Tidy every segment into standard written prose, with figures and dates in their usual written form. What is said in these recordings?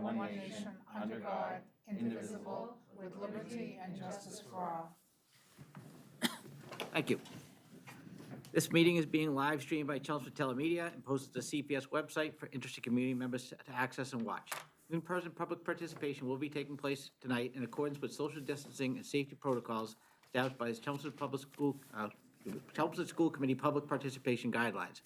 one nation, under God, indivisible, with liberty and justice for all. Thank you. This meeting is being live streamed by Chelmsford Telemedia and posted to the CPS website for interested community members to access and watch. In-person public participation will be taking place tonight in accordance with social distancing and safety protocols established by the Chelmsford School Committee Public Participation Guidelines.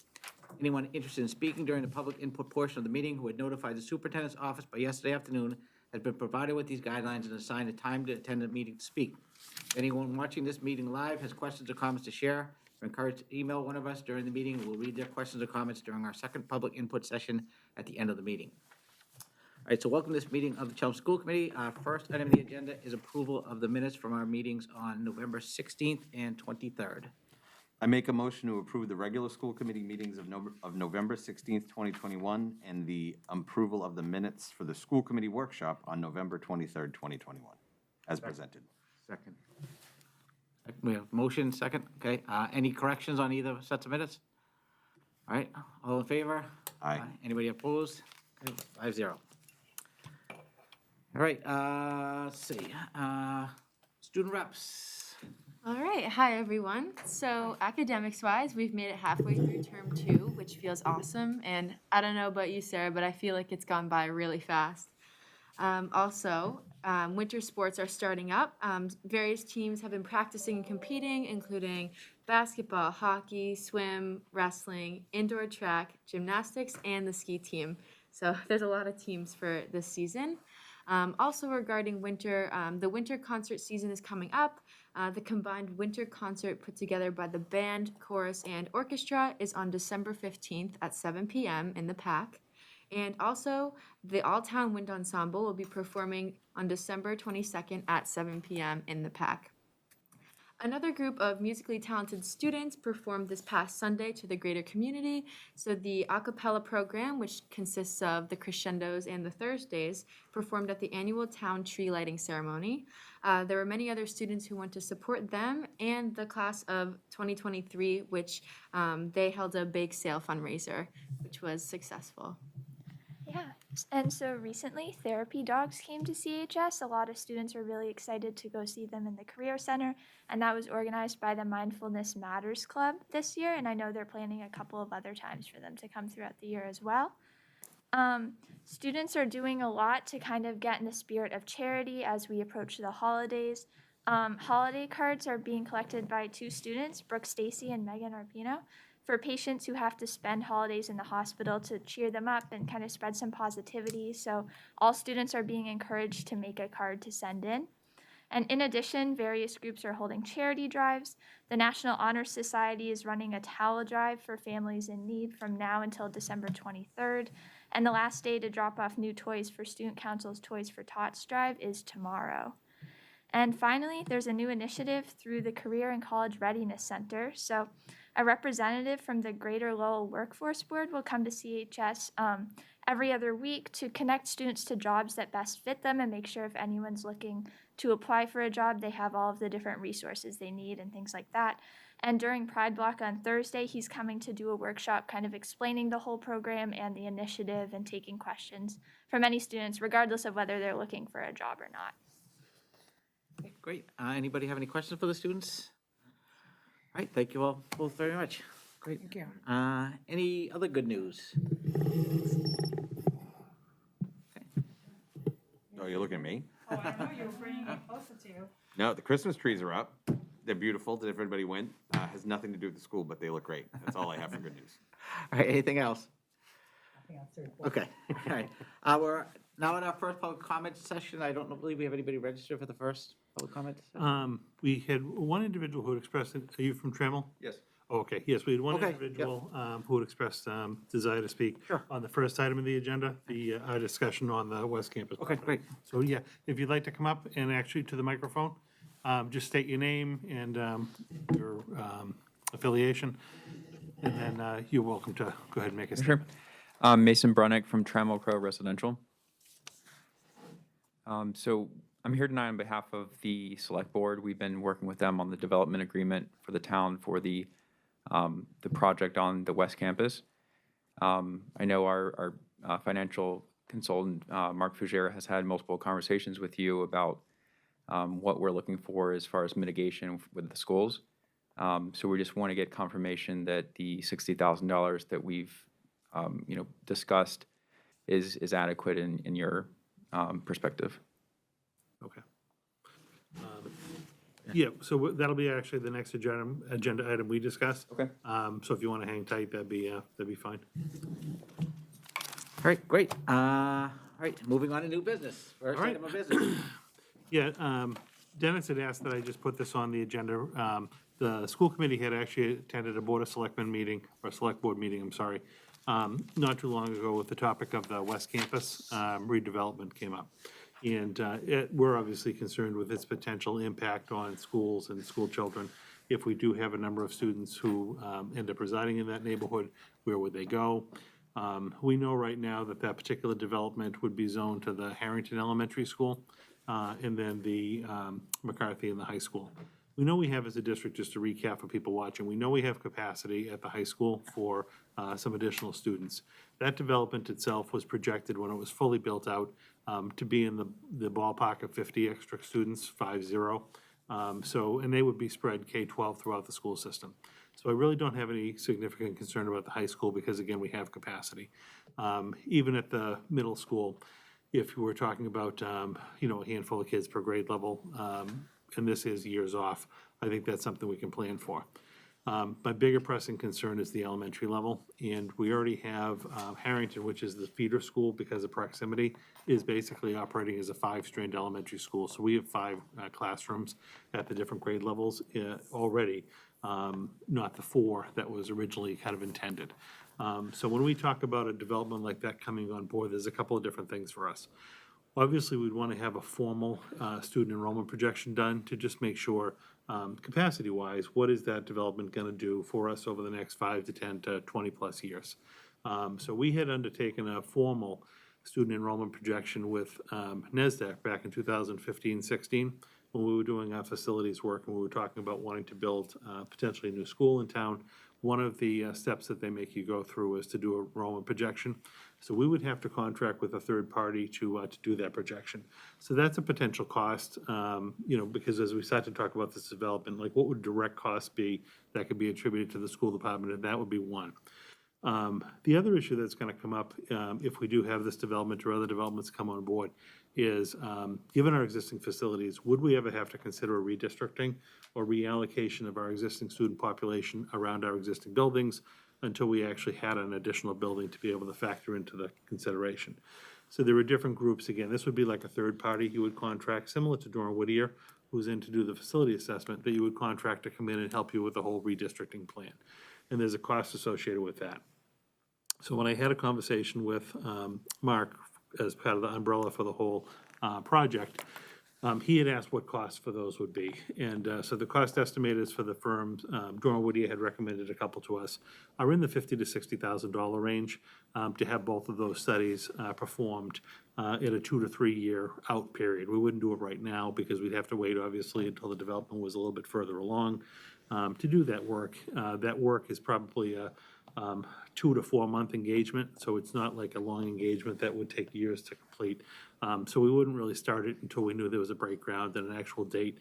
Anyone interested in speaking during the public input portion of the meeting who had notified the superintendent's office by yesterday afternoon has been provided with these guidelines and assigned a time to attend the meeting to speak. If anyone watching this meeting live has questions or comments to share, we're encouraged to email one of us during the meeting, and we'll read their questions or comments during our second public input session at the end of the meeting. All right, so welcome to this meeting of the Chelmsford School Committee. Our first item on the agenda is approval of the minutes from our meetings on November 16th and 23rd. I make a motion to approve the regular school committee meetings of November 16th, 2021, and the approval of the minutes for the school committee workshop on November 23rd, 2021, as presented. Second. We have motion, second. Okay, any corrections on either sets of minutes? All right, all in favor? Aye. Anybody opposed? Okay, 5-0. All right, let's see. Student reps. All right, hi everyone. So academics-wise, we've made it halfway through term 2, which feels awesome. And I don't know about you, Sarah, but I feel like it's gone by really fast. Winter sports are starting up. Various teams have been practicing and competing, including basketball, hockey, swim, wrestling, indoor track, gymnastics, and the ski team. So there's a lot of teams for this season. Also regarding winter, the winter concert season is coming up. The combined winter concert put together by the band, chorus, and orchestra is on December 15th at 7 p.m. in the PAC. And also, the All-Town Wind Ensemble will be performing on December 22nd at 7 p.m. in the PAC. Another group of musically talented students performed this past Sunday to the greater community. So the a cappella program, which consists of the crescendos and the Thursdays, performed at the annual town tree lighting ceremony. There were many other students who went to support them and the class of 2023, which they held a bake sale fundraiser, which was successful. Yeah, and so recently therapy dogs came to CHS. A lot of students were really excited to go see them in the Career Center, and that was organized by the Mindfulness Matters Club this year, and I know they're planning a couple of other times for them to come throughout the year as well. Students are doing a lot to kind of get in the spirit of charity as we approach the holidays. Holiday cards are being collected by 2 students, Brooke Stacy and Megan Arpino, for patients who have to spend holidays in the hospital to cheer them up and kind of spread some positivity. So all students are being encouraged to make a card to send in. And in addition, various groups are holding charity drives. The National Honor Society is running a towel drive for families in need from now until December 23rd. And the last day to drop off new toys for Student Council's Toys for Tots drive is tomorrow. And finally, there's a new initiative through the Career and College Readiness Center. So a representative from the Greater Lowell Workforce Board will come to CHS every other week to connect students to jobs that best fit them and make sure if anyone's looking to apply for a job, they have all of the different resources they need and things like that. And during Pride Block on Thursday, he's coming to do a workshop kind of explaining the whole program and the initiative and taking questions from any students, regardless of whether they're looking for a job or not. Okay, great. Anybody have any questions for the students? All right, thank you all both very much. Great. Thank you. Any other good news? Oh, you're looking at me? Oh, I know you were bringing it closer to you. No, the Christmas trees are up. They're beautiful. Did everybody win? Has nothing to do with the school, but they look great. That's all I have for good news. All right, anything else? Nothing else to report. Okay, all right. We're now in our first public comment session. I don't believe we have anybody registered for the first public comment session. We had one individual who had expressed, are you from Trammell? Yes. Oh, okay, yes, we had one Okay, yep. individual who had expressed desire to speak Sure. on the first item of the agenda, our discussion on the West Campus. Okay, great. So, yeah, if you'd like to come up and actually to the microphone, just state your name and your affiliation, and then you're welcome to go ahead and make a statement. Sure. Mason Brunick from Trammell Crow Residential. So I'm here tonight on behalf of the Select Board. We've been working with them on the development agreement for the town for the project on the West Campus. I know our financial consultant, Mark Fougere, has had multiple conversations with you about what we're looking for as far as mitigation with the schools. So we just want to get confirmation that the $60,000 that we've, discussed is adequate in your perspective. Okay. Yeah, so that'll be actually the next agenda item we discuss. Okay. So if you want to hang tight, that'd be fine. All right, great. All right, moving on to new business. First All right. item of business. Yeah, Dennis had asked that I just put this on the agenda. The school committee had actually attended a Board of Selectmen meeting, or Select Board meeting, I'm sorry, not too long ago with the topic of the West Campus redevelopment came up. And we're obviously concerned with its potential impact on schools and school children. If we do have a number of students who end up residing in that neighborhood, where would they go? We know right now that that particular development would be zoned to the Harrington Elementary School, and then the McCarthy and the high school. We know we have as a district, just to recap for people watching, we know we have capacity at the high school for some additional students. That development itself was projected when it was fully built out to be in the ballpark of 50 extra students, 50. And they would be spread K-12 throughout the school system. So I really don't have any significant concern about the high school because, again, we have capacity. Even at the middle school, if we're talking about, a handful of kids per grade level, and this is years off, I think that's something we can plan for. My bigger pressing concern is the elementary level, and we already have Harrington, which is the feeder school because of proximity, is basically operating as a 5-strand elementary school. So we have 5 classrooms at the different grade levels already, not the 4 that was originally kind of intended. So when we talk about a development like that coming on board, there's a couple of different things for us. Obviously, we'd want to have a formal student enrollment projection done to just make sure, capacity-wise, what is that development going to do for us over the next 5 to 10 to 20-plus years? So we had undertaken a formal student enrollment projection with NESDAQ back in 2015-16, when we were doing our facilities work and we were talking about wanting to build potentially a new school in town. One of the steps that they make you go through is to do a enrollment projection. So we would have to contract with a third party to do that projection. So that's a potential cost, because as we start to talk about this development, like what would direct costs be that could be attributed to the school department, and that would be one. The other issue that's going to come up if we do have this development or other developments come on board is, given our existing facilities, would we ever have to consider a redistricting or reallocation of our existing student population around our existing buildings until we actually had an additional building to be able to factor into the consideration? So there are different groups. Again, this would be like a third party you would contract, similar to Durham Whittier, who's in to do the facility assessment, that you would contract to come in and help you with the whole redistricting plan. And there's a cost associated with that. So when I had a conversation with Mark as part of the umbrella for the whole project, he had asked what costs for those would be. And so the cost estimators for the firms, Durham Whittier had recommended a couple to us, are in the $50,000 to $60,000 range to have both of those studies performed in a 2 to 3 year out period. We wouldn't do it right now because we'd have to wait, obviously, until the development was a little bit further along to do that work. That work is probably a 2 to 4 month engagement, so it's not like a long engagement that would take years to complete. So we wouldn't really start it until we knew there was a break ground and an actual date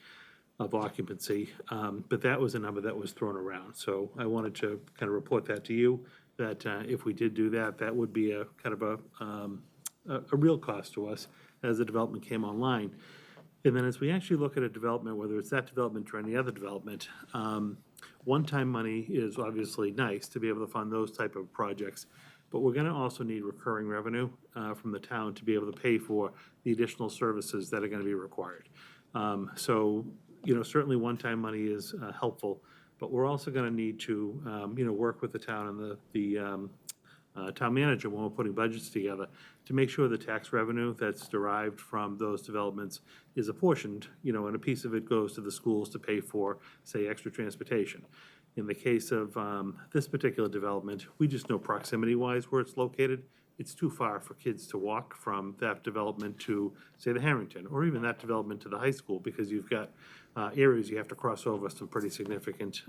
of occupancy. But that was a number that was thrown around. So I wanted to kind of report that to you, that if we did do that, that would be a kind of a real cost to us as the development came online. And then as we actually look at a development, whether it's that development or any other development, one-time money is obviously nice to be able to fund those type of projects, but we're gonna also need recurring revenue from the town to be able to pay for the additional services that are gonna be required. So, certainly one-time money is helpful, but we're also gonna need to, work with the town and the town manager when we're putting budgets together to make sure the tax revenue that's derived from those developments is apportioned, and a piece of it goes to the schools to pay for, say, extra transportation. In the case of this particular development, we just know proximity-wise where it's located. It's too far for kids to walk from that development to, say, the Harrington, or even that development to the high school, because you've got areas you have to cross over some pretty significant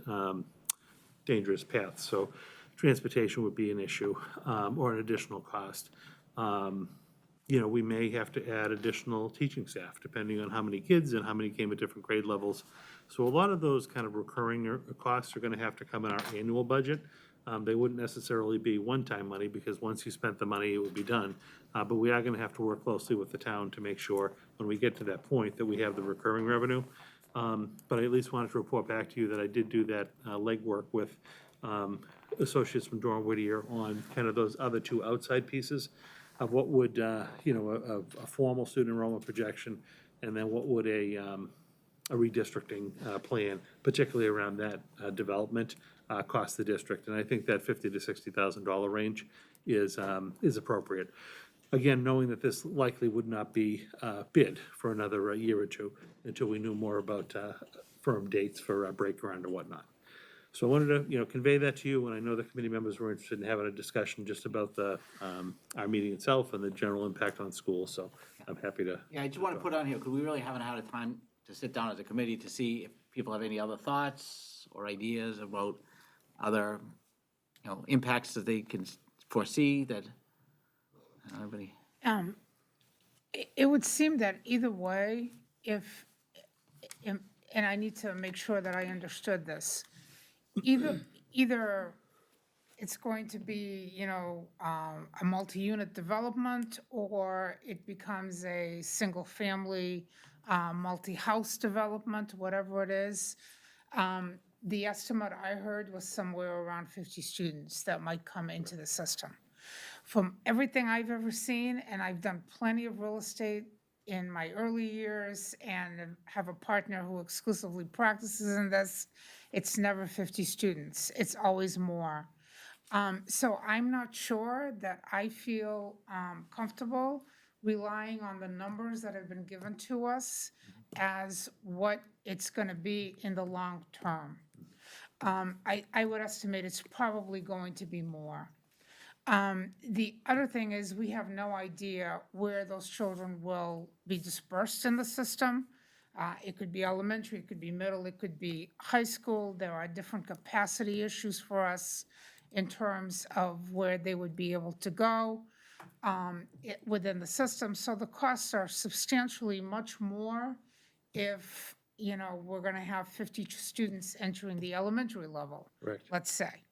dangerous paths. So transportation would be an issue, or an additional cost. we may have to add additional teaching staff, depending on how many kids and how many came at different grade levels. So a lot of those kind of recurring costs are gonna have to come in our annual budget. They wouldn't necessarily be one-time money, because once you spent the money, it would be done. But we are gonna have to work closely with the town to make sure, when we get to that point, that we have the recurring revenue. But I at least wanted to report back to you that I did do that legwork with associates from Durham Whittier on kind of those other two outside pieces of what would, a formal student enrollment projection, and then what would a redistricting plan, particularly around that development, cost the district. And I think that $50,000 to $60,000 range is appropriate. Again, knowing that this likely would not be bid for another year or two until we knew more about firm dates for break ground or whatnot. So I wanted to, convey that to you, and I know the committee members were interested in having a discussion just about our meeting itself and the general impact on schools, so I'm happy to. Yeah, I just want to put on here, because we really haven't had a time to sit down as a committee to see if people have any other thoughts or ideas about other, impacts that they can foresee that everybody. It would seem that either way, and I need to make sure that I understood this, either it's going to be, a multi-unit development, or it becomes a single-family, multi-house development, whatever it is. The estimate I heard was somewhere around 50 students that might come into the system. From everything I've ever seen, and I've done plenty of real estate in my early years and have a partner who exclusively practices in this, it's never 50 students. It's always more. So I'm not sure that I feel comfortable relying on the numbers that have been given to us as what it's going to be in the long term. I would estimate it's probably going to be more. The other thing is, we have no idea where those children will be dispersed in the system. It could be elementary, it could be middle, it could be high school. There are different capacity issues for us in terms of where they would be able to go within the system. So the costs are substantially much more if, we're going to have 50 students entering the elementary level, Correct. let's say.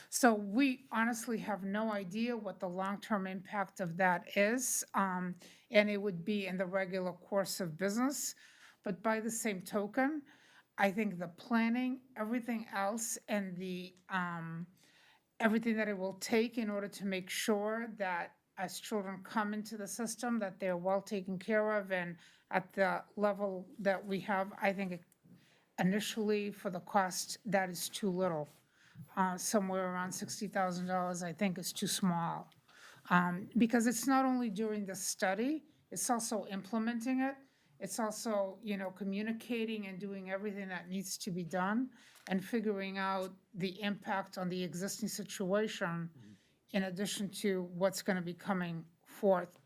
So we honestly have no idea what the long-term impact of that is, and it would be in the regular course of business. But by the same token, I think the planning, everything else, and the everything that it will take in order to make sure that as children come into the system, that they're well taken care of and at the level that we have, I think initially for the cost, that is too little. Somewhere around $60,000, I think, is too small. Because it's not only during the study, it's also implementing it. It's also, communicating and doing everything that needs to be done and figuring out the impact on the existing situation in addition to what's going to be coming forth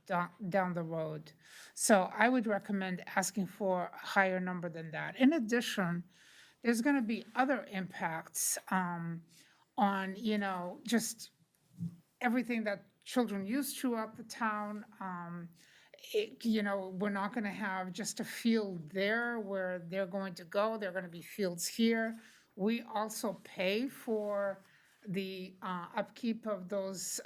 down the road. So I would recommend asking for a higher number than that. In addition, there's going to be other impacts on, just everything that children use throughout the town. We're not going to have just a field there where they're going to go. There are going to be fields here. We also pay for the upkeep of those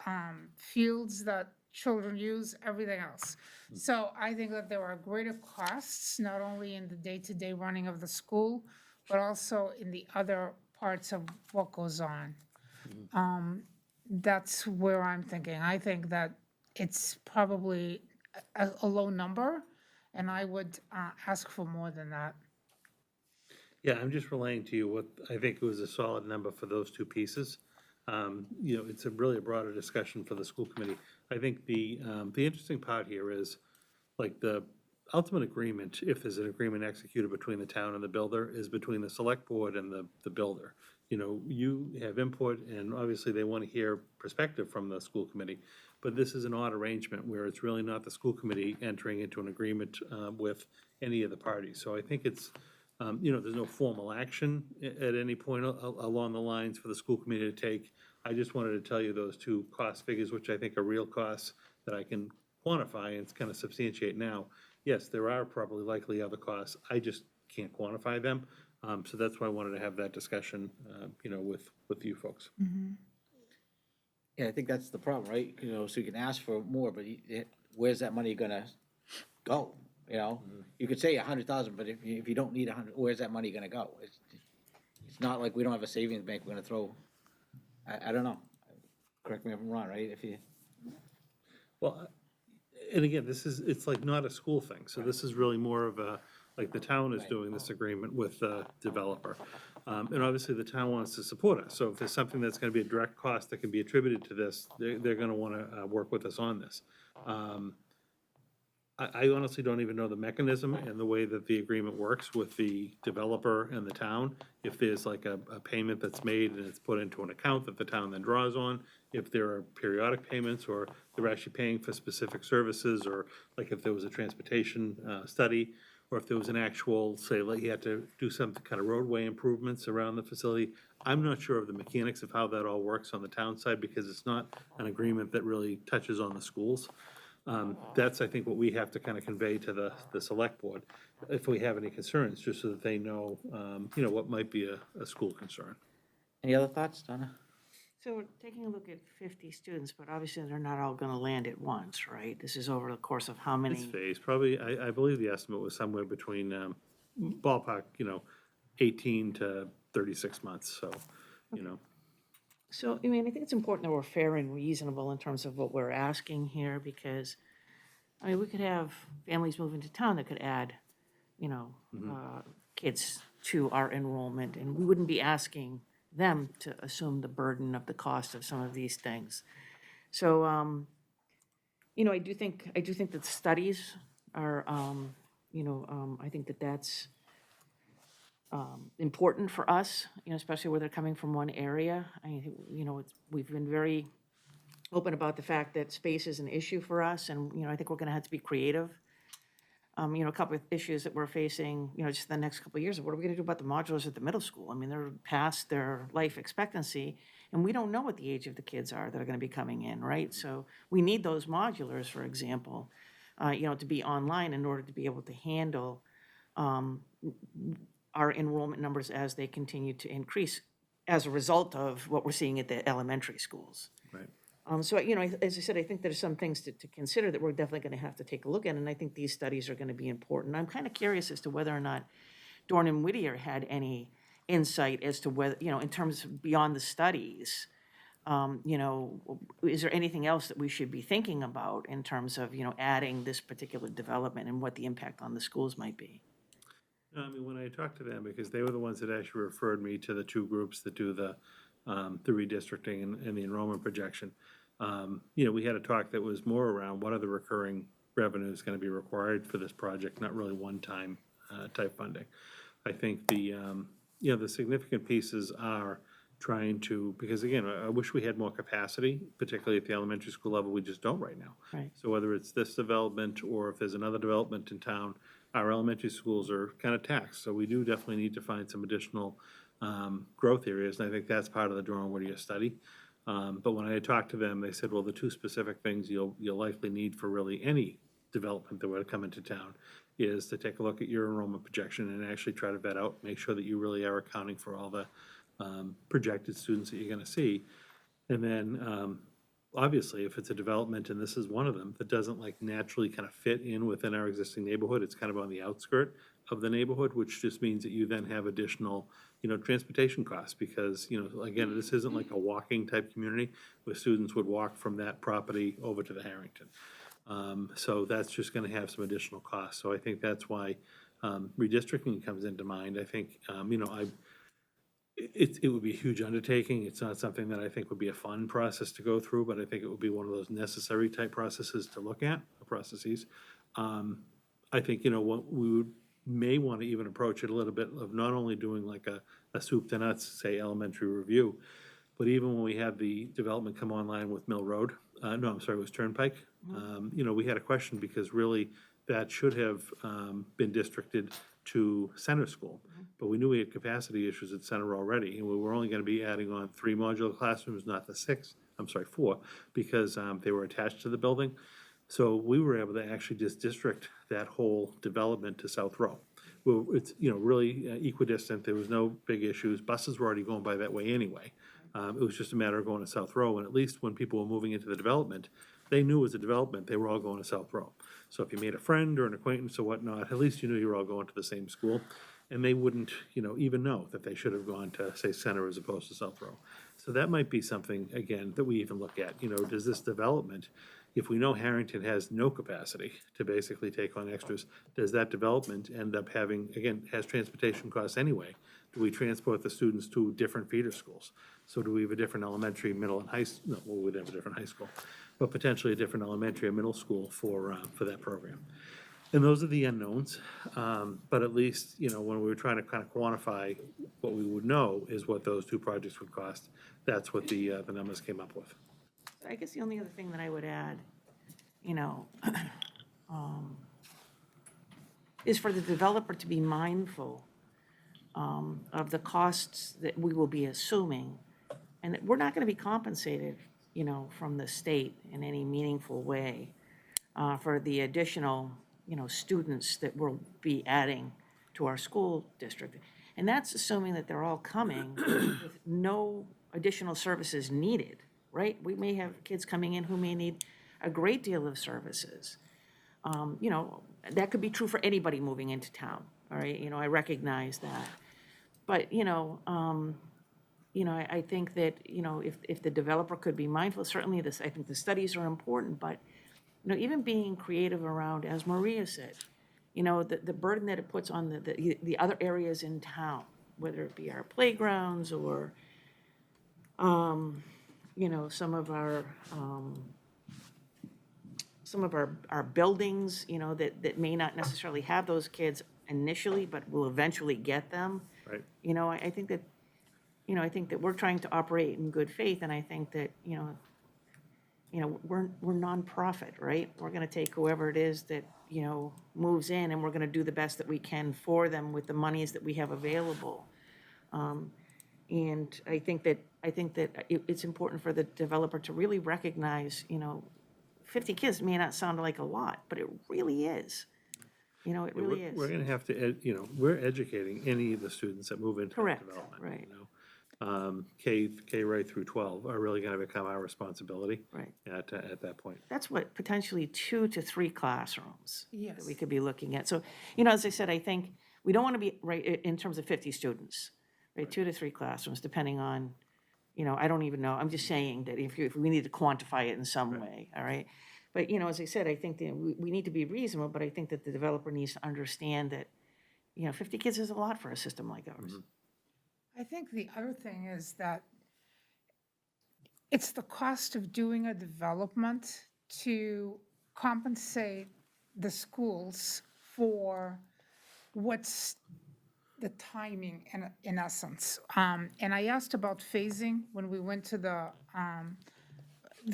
fields that children use, everything else. So I think that there are greater costs, not only in the day-to-day running of the school, but also in the other parts of what goes on. That's where I'm thinking. I think that it's probably a low number, and I would ask for more than that. Yeah, I'm just relaying to you what I think was a solid number for those two pieces. It's really a broader discussion for the school committee. I think the interesting part here is, like, the ultimate agreement, if there's an agreement executed between the town and the builder, is between the select board and the builder. You have input, and obviously they want to hear perspective from the school committee, but this is an odd arrangement where it's really not the school committee entering into an agreement with any of the parties. So I think it's, there's no formal action at any point along the lines for the school committee to take. I just wanted to tell you those two cost figures, which I think are real costs that I can quantify and kind of substantiate now. Yes, there are probably likely other costs. I just can't quantify them. So that's why I wanted to have that discussion, with you folks. Yeah, I think that's the problem, right? So you can ask for more, but where's that money gonna go, You could say 100,000, but if you don't need 100, where's that money gonna go? It's not like we don't have a savings bank we're gonna throw, I don't know. Correct me if I'm wrong, right? Well, and again, it's like not a school thing, so this is really more of like the town is doing this agreement with the developer. And obviously, the town wants to support us, so if there's something that's gonna be a direct cost that can be attributed to this, they're gonna wanna work with us on this. I honestly don't even know the mechanism and the way that the agreement works with the developer and the town. If there's like a payment that's made and it's put into an account that the town then draws on, if there are periodic payments, or they're actually paying for specific services, or like if there was a transportation study, or if there was an actual, say, like you had to do some kind of roadway improvements around the facility. I'm not sure of the mechanics of how that all works on the town side, because it's not an agreement that really touches on the schools. That's, I think, what we have to kind of convey to the select board, if we have any concerns, just so that they know, what might be a school concern. Any other thoughts, Donna? So we're taking a look at 50 students, but obviously they're not all going to land at once, right? This is over the course of how It's many? phased, probably, I believe the estimate was somewhere between, ballpark, 18 to 36 months, so, So, I mean, I think it's important that we're fair and reasonable in terms of what we're asking here, because, I mean, we could have families move into town that could add, kids to our enrollment, and we wouldn't be asking them to assume the burden of the cost of some of these things. So, I do think that the studies are, I think that that's important for us, especially where they're coming from one area. We've been very open about the fact that space is an issue for us, and, I think we're gonna have to be creative. A couple of issues that we're facing, just the next couple of years, what are we gonna do about the modulars at the middle school? I mean, they're past their life expectancy, and we don't know what the age of the kids are that are gonna be coming in, right? So we need those modulars, for example, to be online in order to be able to handle, our enrollment numbers as they continue to increase as a result of what we're seeing at the elementary schools. right. So, as I said, I think there's some things to consider that we're definitely going to have to take a look at, and I think these studies are going to be important. I'm kind of curious as to whether or not Dorn and Whittier had any insight as to whether, in terms of beyond the studies, is there anything else that we should be thinking about in terms of, adding this particular development and what the impact on the schools might be? No, I mean, when I talked to them, because they were the ones that actually referred me to the two groups that do the redistricting and the enrollment projection, we had a talk that was more around what are the recurring revenues going to be required for this project, not really one-time type funding. I think the significant pieces are trying to, because again, I wish we had more capacity, particularly at the elementary school level, we just don't right now. Right. So whether it's this development or if there's another development in town, our elementary schools are kind of taxed. So we do definitely need to find some additional growth areas, and I think that's part of the Dorn Whittier study. But when I talked to them, they said, well, the two specific things you'll likely need for really any development that would come into town is to take a look at your enrollment projection and actually try to vet out, make sure that you really are accounting for all the projected students that you're gonna see. And then, obviously, if it's a development, and this is one of them, that doesn't like naturally kind of fit in within our existing neighborhood, it's kind of on the outskirt of the neighborhood, which just means that you then have additional, transportation costs, because, again, this isn't like a walking type community where students would walk from that property over to the Harrington. So that's just gonna have some additional costs. So I think that's why redistricting comes into mind. I think, it would be a huge undertaking. It's not something that I think would be a fun process to go through, but I think it would be one of those necessary type processes to look at, processes. I think, what we may want to even approach it a little bit of not only doing like a soup to nuts, say, elementary review, but even when we had the development come online with Mill Road, it was Turnpike. We had a question because really that should have been districted to Center School. But we knew we had capacity issues at Center already, and we were only gonna be adding on 3 modular classrooms, not the 4, because they were attached to the building. So we were able to actually just district that whole development to South Row. Well, it's, really equidistant, there was no big issues, buses were already going by that way anyway. It was just a matter of going to South Row, and at least when people were moving into the development, they knew it was a development, they were all going to South Row. So if you made a friend or an acquaintance or whatnot, at least you knew you were all going to the same school. And they wouldn't, even know that they should have gone to, say, Center as opposed to South Row. So that might be something, again, that we even look at, does this development, if we know Harrington has no capacity to basically take on extras, does that development end up having, again, has transportation costs anyway? Do we transport the students to different feeder schools? So do we have a different elementary, middle, and high, no, well, we'd have a different high school, but potentially a different elementary or middle school for that program? And those are the unknowns, but at least, when we were trying to kind of quantify what we would know is what those two projects would cost, that's what the numbers came up with. I guess the only other thing that I would add, is for the developer to be mindful of the costs that we will be assuming, and that we're not going to be compensated, from the state in any meaningful way for the additional, students that we'll be adding to our school district. And that's assuming that they're all coming with no additional services needed, right? We may have kids coming in who may need a great deal of services. That could be true for anybody moving into town, all right? I recognize that. But, I think that, if the developer could be mindful, certainly this, I think the studies are important, but, even being creative around, as Maria said, the burden that it puts on the other areas in town, whether it be our playgrounds or, some of our buildings, that may not necessarily have those kids initially, but will eventually get them. Right. I think that, I think that we're trying to operate in good faith, and I think that, we're nonprofit, right? We're gonna take whoever it is that, moves in, and we're gonna do the best that we can for them with the monies that we have available. And I think that it's important for the developer to really recognize, 50 kids may not sound like a lot, but it really is. It really is. We're gonna have to, we're educating any of the students that move into the Correct, development. right. K right through 12 are really gonna become our responsibility. Right. At that point. That's what, potentially 2 to 3 classrooms that Yes. we could be looking at. So, as I said, I think we don't want to be, right, in terms of 50 students, right, 2 to 3 classrooms, depending on, I don't even know. I'm just saying that if we need to quantify it in some way, all right? But, as I said, I think that we need to be reasonable, but I think that the developer needs to understand that, 50 kids is a lot for a system like ours. I think the other thing is that it's the cost of doing a development to compensate the schools for what's the timing in essence. And I asked about phasing when we went to the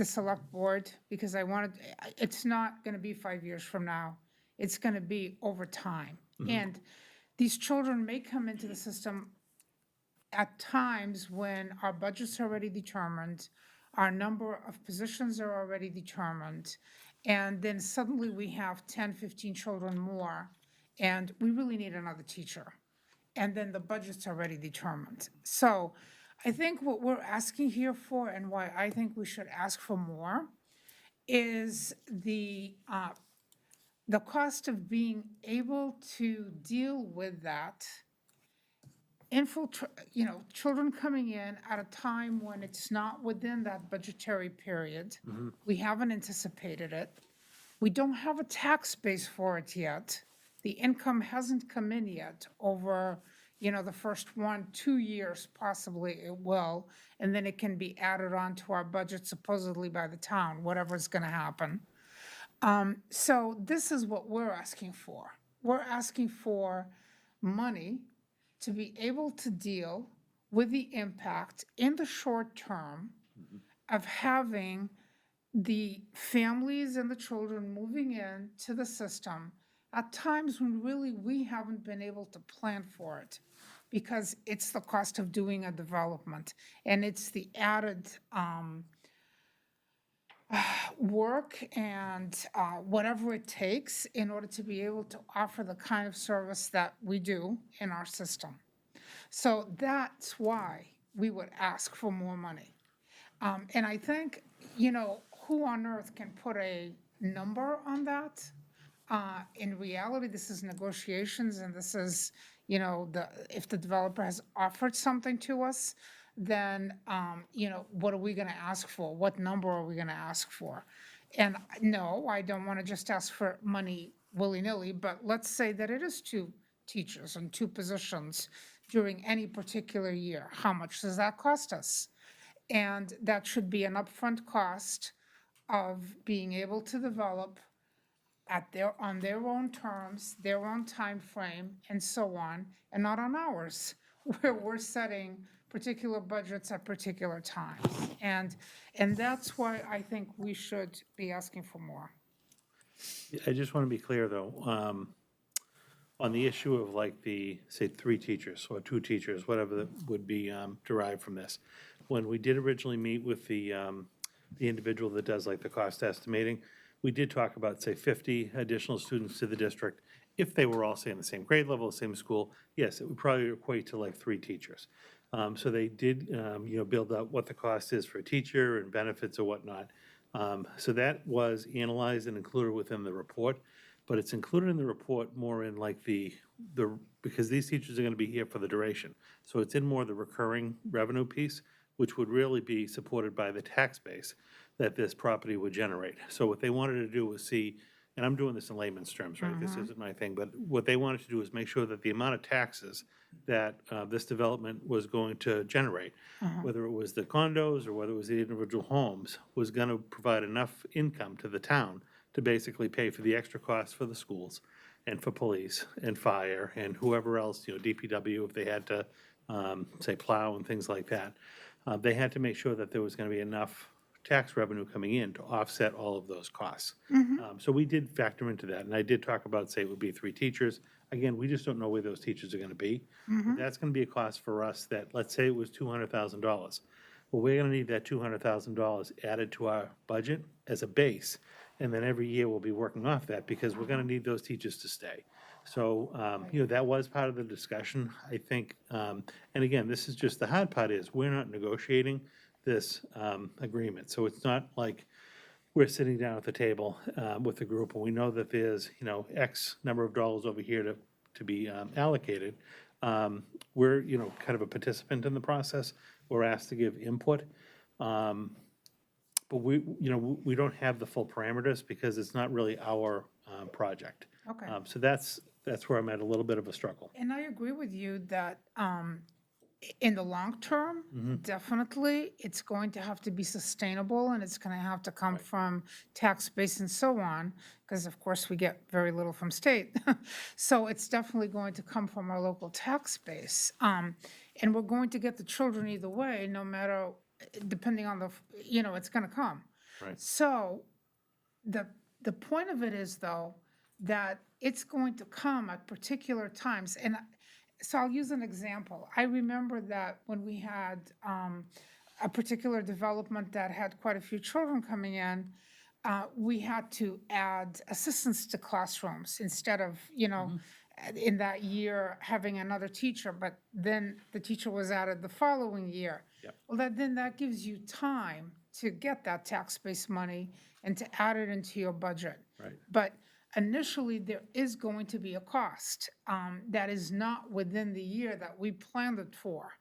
select board, because I wanted, it's not gonna be 5 years from now. It's gonna be over time. And these children may come into the system at times when our budget's already determined, our number of positions are already determined, and then suddenly we have 10, 15 children more, and we really need another teacher. And then the budget's already determined. So I think what we're asking here for, and why I think we should ask for more, is the cost of being able to deal with that children coming in at a time when it's not within that budgetary period. We haven't anticipated it. We don't have a tax base for it yet. The income hasn't come in yet over, the first 1-2 years, possibly it will, and then it can be added on to our budget supposedly by the town, whatever's gonna happen. So this is what we're asking for. We're asking for money to be able to deal with the impact in the short term of having the families and the children moving in to the system at times when really we haven't been able to plan for it, because it's the cost of doing a development, and it's the added, work and whatever it takes in order to be able to offer the kind of service that we do in our system. So that's why we would ask for more money. And I think, who on earth can put a number on that? In reality, this is negotiations, and this is, if the developer has offered something to us, then, what are we gonna ask for? What number are we gonna ask for? And no, I don't wanna just ask for money willy-nilly, but let's say that it is 2 teachers and 2 positions during any particular year. How much does that cost us? And that should be an upfront cost of being able to develop on their own terms, their own time frame, and so on, and not on ours, where we're setting particular budgets at particular times. And that's why I think we should be asking for more. I just want to be clear, though, on the issue of like the, say, 3 teachers or 2 teachers, whatever that would be derived from this. When we did originally meet with the individual that does like the cost estimating, we did talk about, say, 50 additional students to the district. If they were all, say, in the same grade level, same school, yes, it would probably equate to like 3 teachers. So they did, build out what the cost is for a teacher and benefits or whatnot. So that was analyzed and included within the report, but it's included in the report more in like because these teachers are going to be here for the duration. So it's in more the recurring revenue piece, which would really be supported by the tax base that this property would generate. So what they wanted to do was see, and I'm doing this in layman's terms, right? This isn't my thing, but what they wanted to do is make sure that the amount of taxes that this development was going to generate, whether it was the condos or whether it was the individual homes, was going to provide enough income to the town to basically pay for the extra costs for the schools and for police and fire and whoever else, DPW, if they had to, say, plow and things like that. They had to make sure that there was going to be enough tax revenue coming in to offset all of those costs. So we did factor into that, and I did talk about, say, it would be 3 teachers. Again, we just don't know where those teachers are going to be. But that's going to be a cost for us that, let's say it was $200,000. Well, we're going to need that $200,000 added to our budget as a base, and then every year we'll be working off that because we're going to need those teachers to stay. So, that was part of the discussion, I think. And again, this is just, the hard part is, we're not negotiating this agreement. So it's not like we're sitting down at the table with the group and we know that there's, X number of dollars over here to be allocated. We're, kind of a participant in the process. We're asked to give input. But we don't have the full parameters because it's not really our project. Okay. So that's where I'm at a little bit of a struggle. And I agree with you that in the long term, definitely, it's going to have to be sustainable and it's going to have to come from tax base and so on, because of course we get very little from state. So it's definitely going to come from our local tax base. And we're going to get the children either way, no matter, depending on it's going to come. Right. So the point of it is, though, that it's going to come at particular times. And so I'll use an example. I remember that when we had a particular development that had quite a few children coming in, we had to add assistants to classrooms instead of, in that year having another teacher, but then the teacher was added the following year. Yep. Well, then that gives you time to get that tax-based money and to add it into your budget. Right. But initially, there is going to be a cost that is not within the year that we planned it for.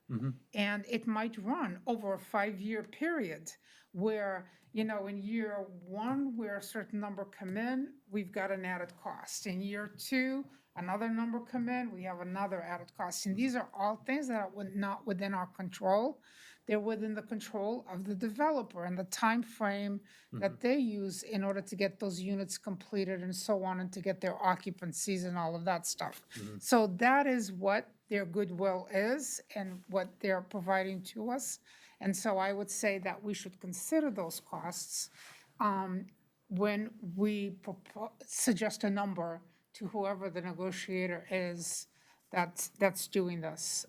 And it might run over a 5-year period where, in year 1, where a certain number come in, we've got an added cost. In year 2, another number come in, we have another added cost. And these are all things that are not within our control. They're within the control of the developer and the time frame that they use in order to get those units completed and so on, and to get their occupancies and all of that stuff. So that is what their goodwill is and what they're providing to us. And so I would say that we should consider those costs when we suggest a number to whoever the negotiator is that's doing this,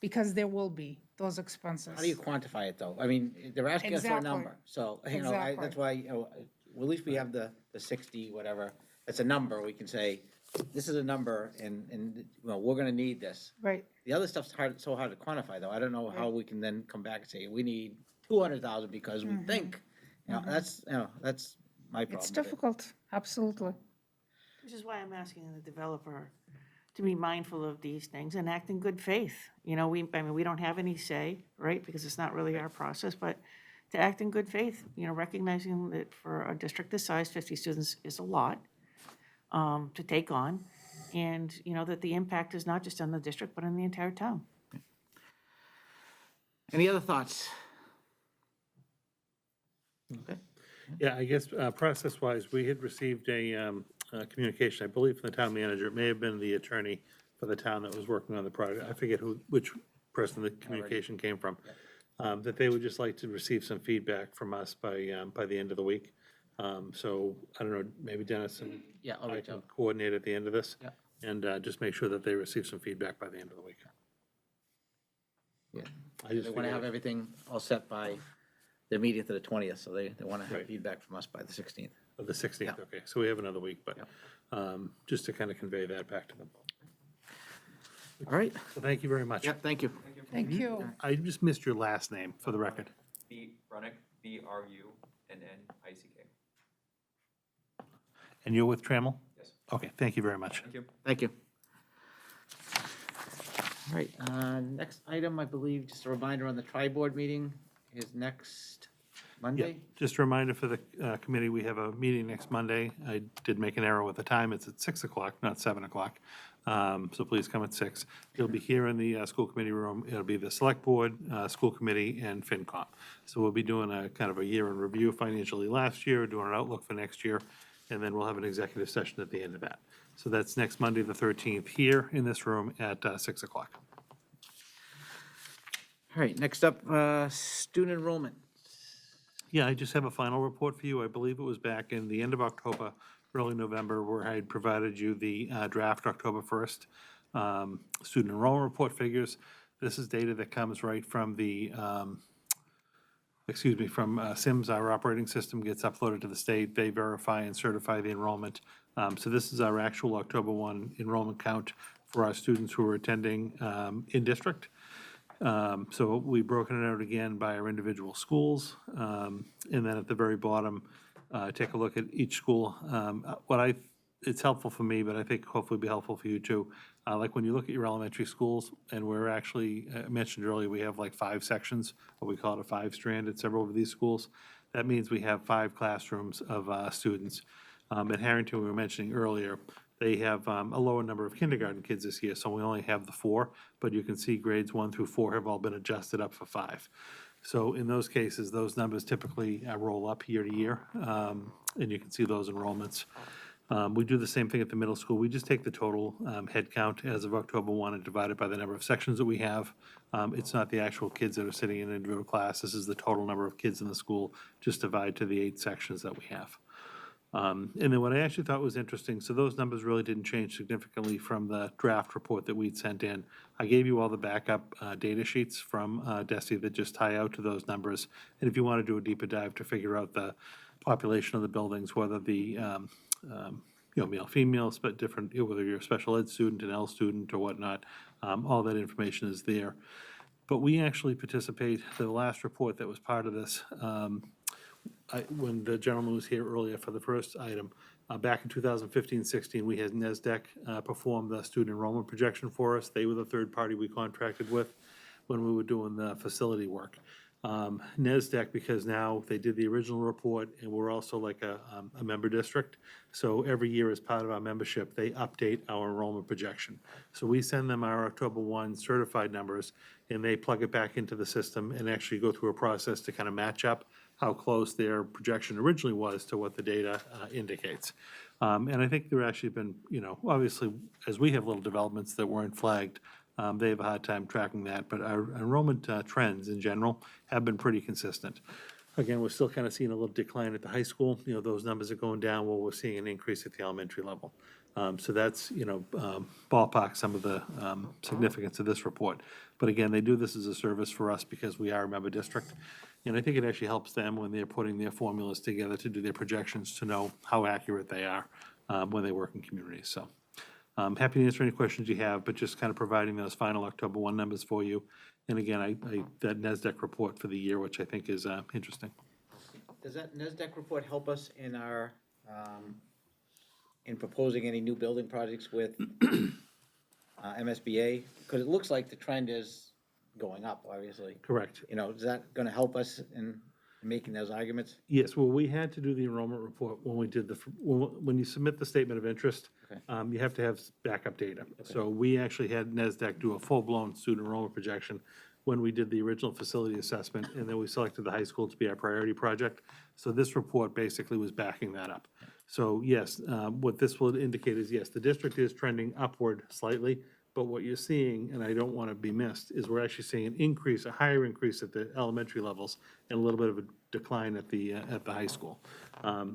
because there will be those expenses. How do you quantify it, though? I mean, they're asking us for a Exactly. number, so, that's Exactly. why, well, at least we have the 60, whatever, it's a number, we can say, this is a number, and, we're gonna need this. Right, The other stuff's so hard to quantify, though, I don't know how we can then come back and say, we need 200,000 because we think, that's my problem. it's with it. difficult, absolutely. Which is why I'm asking the developer to be mindful of these things and act in good faith. You know, I mean, we don't have any say, right, because it's not really our process, but to act in good faith, you know, recognizing that for a district this size, 50 students is a lot to take on, and, you know, that the impact is not just on the district, but on the entire town. Any other thoughts? Okay. Yeah, I guess process-wise, we had received a communication, I believe, from the town manager. It may have been the attorney for the town that was working on the project. I forget which person the communication came from. That they would just like to receive some feedback from us by the end of the week. So, I don't know, maybe Dennis and Yeah, I'll I reach can out. coordinate at the end of this. Yeah. And just make sure that they receive some feedback by the end of the week. Yeah. I just They want to have figured- everything all set by their meeting to the 20th, so they want to have Right. feedback from us by the 16th. Of the 16th, Yeah. okay, so we have another week, but Yeah. just to kind of convey that back to them. All right. So thank you very much. Yep, thank you. Thank you. I just missed your last name, for the record. Brunick, Brunnick. And you're with Trammell? Yes. Okay, thank you very much. Thank you. Thank you. All right, next item, I believe, just a reminder on the tri-board meeting is next Yeah, Monday? just a reminder for the committee, we have a meeting next Monday. I did make an error with the time, it's at 6 o'clock, not 7 o'clock. So please come at 6. You'll be here in the school committee room. It'll be the select board, school committee, and FinCom. So we'll be doing a kind of a year in review financially last year, doing an outlook for next year, and then we'll have an executive session at the end of that. So that's next Monday, the 13th, here in this room at 6 o'clock. All right, next up, student enrollment. Yeah, I just have a final report for you. I believe it was back in the end of October, early November, where I had provided you the draft October 1st student enrollment report figures. This is data that comes right from the, from SIMS, our operating system, gets uploaded to the state. They verify and certify the enrollment. So this is our actual October 1 enrollment count for our students who are attending in district. So we've broken it out again by our individual schools. And then at the very bottom, take a look at each school. It's helpful for me, but I think hopefully be helpful for you too. Like when you look at your elementary schools, and we're actually, I mentioned earlier, we have like 5 sections, what we call it a 5-strand at several of these schools. That means we have 5 classrooms of students. At Harrington, we were mentioning earlier, they have a lower number of kindergarten kids this year, so we only have the 4, but you can see grades 1 through 4 have all been adjusted up for 5. So in those cases, those numbers typically roll up year to year, and you can see those enrollments. We do the same thing at the middle school. We just take the total head count as of October 1 and divide it by the number of sections that we have. It's not the actual kids that are sitting in an individual class. This is the total number of kids in the school, just divide to the 8 sections that we have. And then what I actually thought was interesting, so those numbers really didn't change significantly from the draft report that we'd sent in. I gave you all the backup data sheets from DESI that just tie out to those numbers. And if you want to do a deeper dive to figure out the population of the buildings, whether the male, female, but different, whether you're a special ed student, an L student or whatnot, all that information is there. But we actually participate, the last report that was part of this, when the gentleman was here earlier for the first item, back in 2015-16, we had NESDEC perform the student enrollment projection for us. They were the third party we contracted with when we were doing the facility work. NESDEC, because now they did the original report, and we're also like a member district. So every year as part of our membership, they update our enrollment projection. So we send them our October 1 certified numbers, and they plug it back into the system and actually go through a process to kind of match up how close their projection originally was to what the data indicates. And I think there actually been, obviously, as we have little developments that weren't flagged, they have a hard time tracking that, but our enrollment trends in general have been pretty consistent. Again, we're still kind of seeing a little decline at the high school. Those numbers are going down while we're seeing an increase at the elementary level. So that's, ballpark some of the significance of this report. But again, they do this as a service for us because we are a member district. And I think it actually helps them when they're putting their formulas together to do their projections to know how accurate they are when they work in communities. So I'm happy to answer any questions you have, but just kind of providing those final October 1 numbers for you. And again, that NESDEC report for the year, which I think is interesting. Does that NESDEC report help us in our, in proposing any new building projects with MSBA? Because it looks like the trend is going up, obviously. Correct. Is that going to help us in making those arguments? Yes, well, we had to do the enrollment report when we did when you submit the statement of interest, Okay. you have to have backup data. So we actually had NESDEC do a full-blown student enrollment projection when we did the original facility assessment, and then we selected the high school to be our priority project. So this report basically was backing that up. So yes, what this will indicate is, yes, the district is trending upward slightly, but what you're seeing, and I don't want to be missed, is we're actually seeing an increase, a higher increase at the elementary levels and a little bit of a decline at the high school,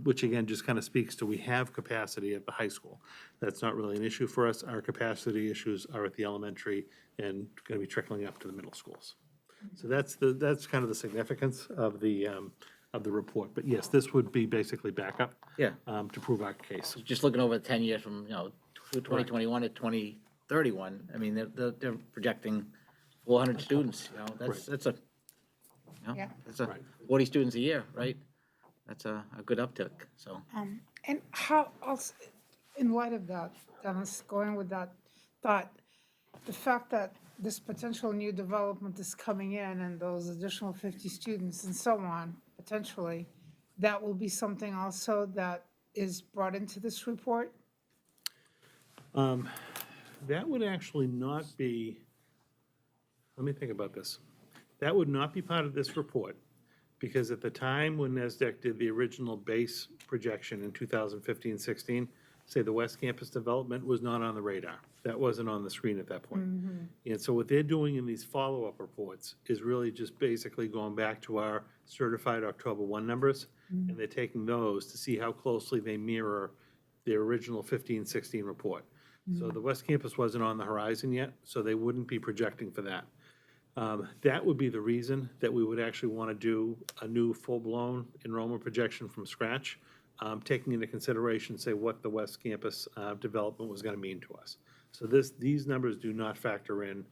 which again just kind of speaks to we have capacity at the high school. That's not really an issue for us. Our capacity issues are at the elementary and going to be trickling up to the middle schools. So that's kind of the significance of the report. But yes, this would be basically backup. Yeah. To prove our case. Just looking over the 10 years from, 2021 to 2031, I mean, they're projecting 400 students, that's a, Yeah. that's a Right. 40 students a year, right? That's a good uptick, so. And how else, in light of that, Dennis, going with that thought, the fact that this potential new development is coming in and those additional 50 students and so on, potentially, that will be something also that is brought into this report? That would actually not be, let me think about this. That would not be part of this report, because at the time when NESDEC did the original base projection in 2015-16, say the West Campus development was not on the radar. That wasn't on the screen at that point. And so what they're doing in these follow-up reports is really just basically going back to our certified October 1 numbers, and they're taking those to see how closely they mirror the original 15-16 report. So the West Campus wasn't on the horizon yet, so they wouldn't be projecting for that. That would be the reason that we would actually want to do a new full-blown enrollment projection from scratch, taking into consideration, say, what the West Campus development was going to mean to us. So these numbers do not factor in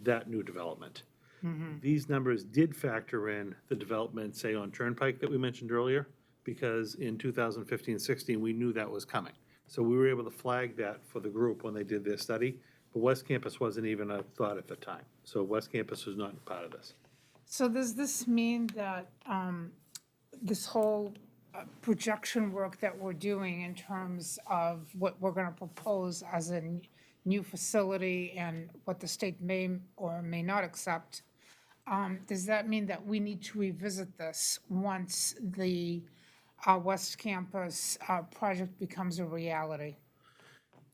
that new development. These numbers did factor in the development, say, on Turnpike that we mentioned earlier, because in 2015-16, we knew that was coming. So we were able to flag that for the group when they did their study, but West Campus wasn't even a thought at the time. So West Campus was not part of this. So does this mean that this whole projection work that we're doing in terms of what we're going to propose as a new facility and what the state may or may not accept, does that mean that we need to revisit this once the West Campus project becomes a reality?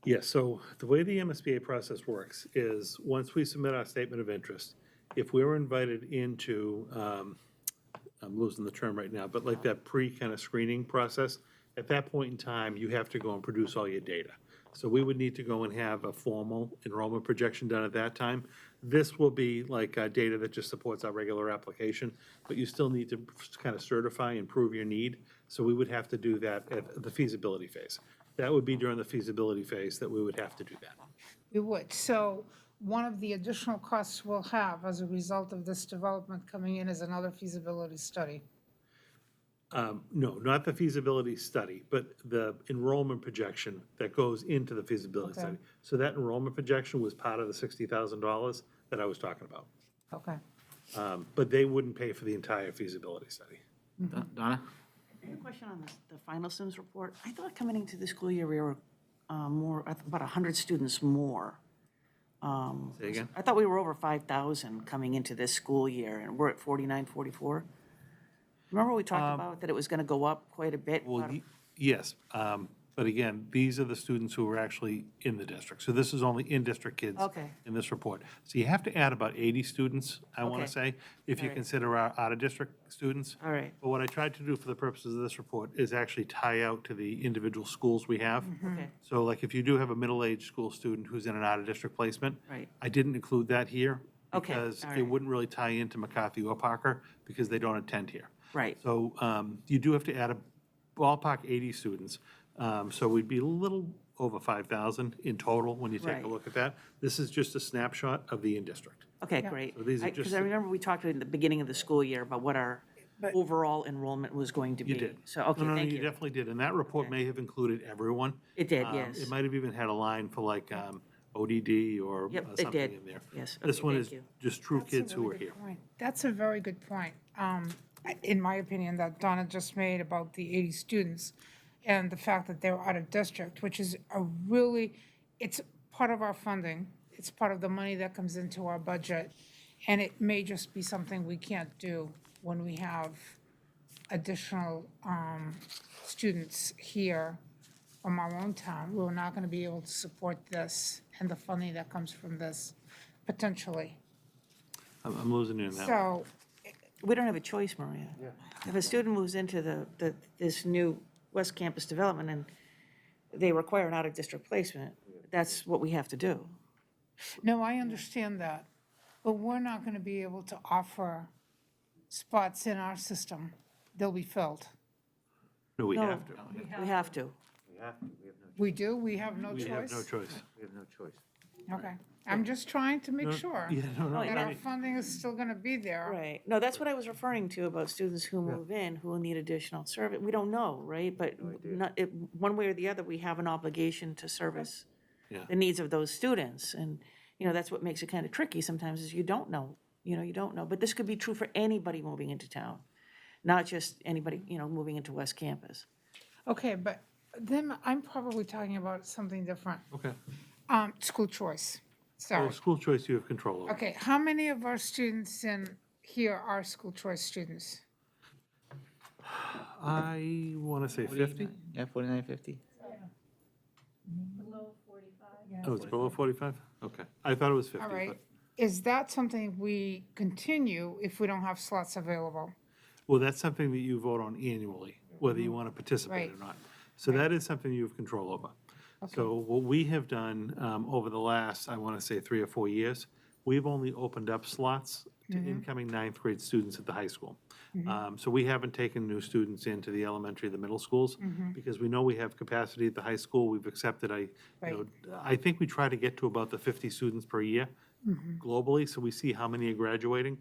Yes, so the way the MSBA process works is, once we submit our statement of interest, if we're invited into, I'm losing the term right now, but like that kind of screening process, at that point in time, you have to go and produce all your data. So we would need to go and have a formal enrollment projection done at that time. This will be like data that just supports our regular application, but you still need to kind of certify and prove your need. So we would have to do that at the feasibility phase. That would be during the feasibility phase that we would have to do that. We would. So one of the additional costs we'll have as a result of this development coming in is another feasibility study. No, not the feasibility study, but the enrollment projection that goes into the feasibility Okay. study. So that enrollment projection was part of the $60,000 that I was talking about. Okay. But they wouldn't pay for the entire feasibility study. Donna? I have a question on the final SIMS report. I thought coming into the school year, we were about 100 students more. Say again? I thought we were over 5,000 coming into this school year, and we're at 49, 44. Remember we talked about that it was going to go up quite a bit? Well, yes, But again, these are the students who are actually in the district. So this is only in-district kids Okay. in this report. So you have to add about 80 students, I want Okay. to say, if you All right. consider our out-of-district students. All right. But what I tried to do for the purposes of this report is actually tie out to the individual schools we have. Okay, So like if you do have a middle-aged school student who's in an out-of-district placement, right. I didn't include that here Okay, because all it right. wouldn't really tie into McCarthy or Parker because they don't attend here. Right. So you do have to add a ballpark 80 students. So we'd be a little over 5,000 in total when you take Right. a look at that. This is just a snapshot of the in-district. Okay, great. So these are Because just I the- remember we talked in the beginning of the school year about what our overall enrollment was going to be. You did. So, okay, No, thank you you. definitely did. And that report may have included everyone. It did, It yes. might have even had a line for like ODD or Yep, it something did. in there. Yes, This okay, one thank is you. just true kids who are here. That's a very good point, in my opinion, that Donna just made about the 80 students and the fact that they're out of district, which is a really, it's part of our funding. It's part of the money that comes into our budget. And it may just be something we can't do when we have additional students here from our own town. We're not going to be able to support this and the funding that comes from this potentially. I'm losing you in that. So We don't have a choice, Maria. If a student moves into this new West Campus development and they require an out-of-district placement, that's what we have to do. no, I understand that, but we're not going to be able to offer spots in our system. They'll be filled. No, we No. have to. We have to. We do? We have no We have no choice? choice. We have no choice. Okay. I'm just trying to make sure Yeah, no, that our no. funding is still going to be there. Right. No, that's what I was referring to about students who move in, who will need additional service. We don't know, right? But not, one way or the other, we have an obligation to service Yeah. the needs of those students. And, that's what makes it kind of tricky sometimes is you don't know, you don't know. But this could be true for anybody moving into town, not just anybody, moving into West Campus. Okay, but then I'm probably talking about something different. Okay. School choice. So Sorry. school choice you have control over. Okay, how many of our students in here are school choice students? I want to say 50. Yeah, 49, 50? Oh, it's below 45? Okay. I thought it was 50. All right. but- Is that something we continue if we don't have slots available? Well, that's something that you vote on annually, whether you want to participate or Right. not. So that is something you have control over. So what we have done over the last, I want to say 3 or 4 years, we've only opened up slots to incoming ninth grade students at the high school. So we haven't taken new students into the elementary, the middle schools, because we know we have capacity at the high school. We've accepted, I think we try to get to about the 50 students per year globally, so we see how many are graduating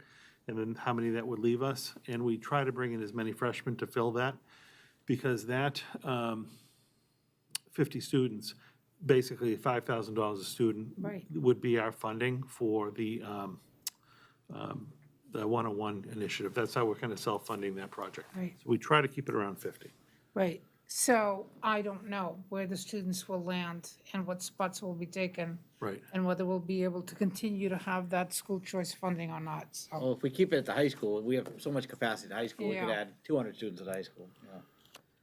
and then how many that would leave us. And we try to bring in as many freshmen to fill that, because that 50 students, basically $5,000 a student Right. would be our funding for the 101 initiative. That's how we're kind of self-funding that project. Right. So we try to keep it around 50. Right. So I don't know where the students will land and what spots will be taken Right. and whether we'll be able to continue to have that school choice funding or not. So, Well, if we keep it at the high school, we have so much capacity at high school, we could Yeah. add 200 students at high school.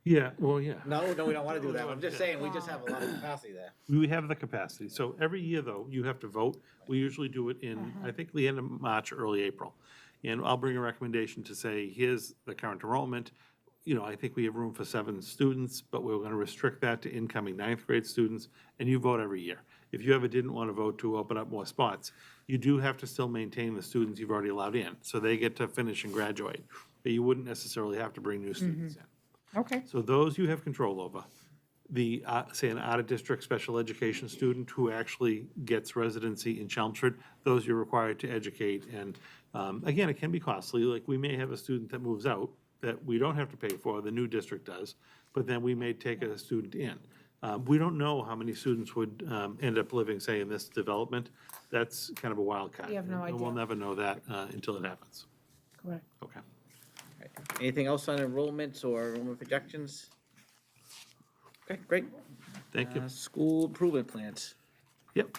Yeah, well, yeah. No, we don't want to do that. I'm just saying, we just have a lot of capacity there. We have the capacity. So every year, though, you have to vote. We usually do it in, I think, the end of March, early April. And I'll bring a recommendation to say, here's the current enrollment. I think we have room for 7 students, but we're going to restrict that to incoming ninth grade students, and you vote every year. If you ever didn't want to vote to open up more spots, you do have to still maintain the students you've already allowed in, so they get to finish and graduate. But you wouldn't necessarily have to bring new students in. okay, So those you have control over. The, say, an out-of-district special education student who actually gets residency in Chelmsford, those you're required to educate. And again, it can be costly. Like, we may have a student that moves out that we don't have to pay for, the new district does, but then we may take a student in. We don't know how many students would end up living, say, in this development. That's kind of a wild card. You have no And we'll idea. never know that until it happens. correct. Okay. Anything else on enrollments or enrollment projections? Okay, great. Thank you. School improvement plans. Yep,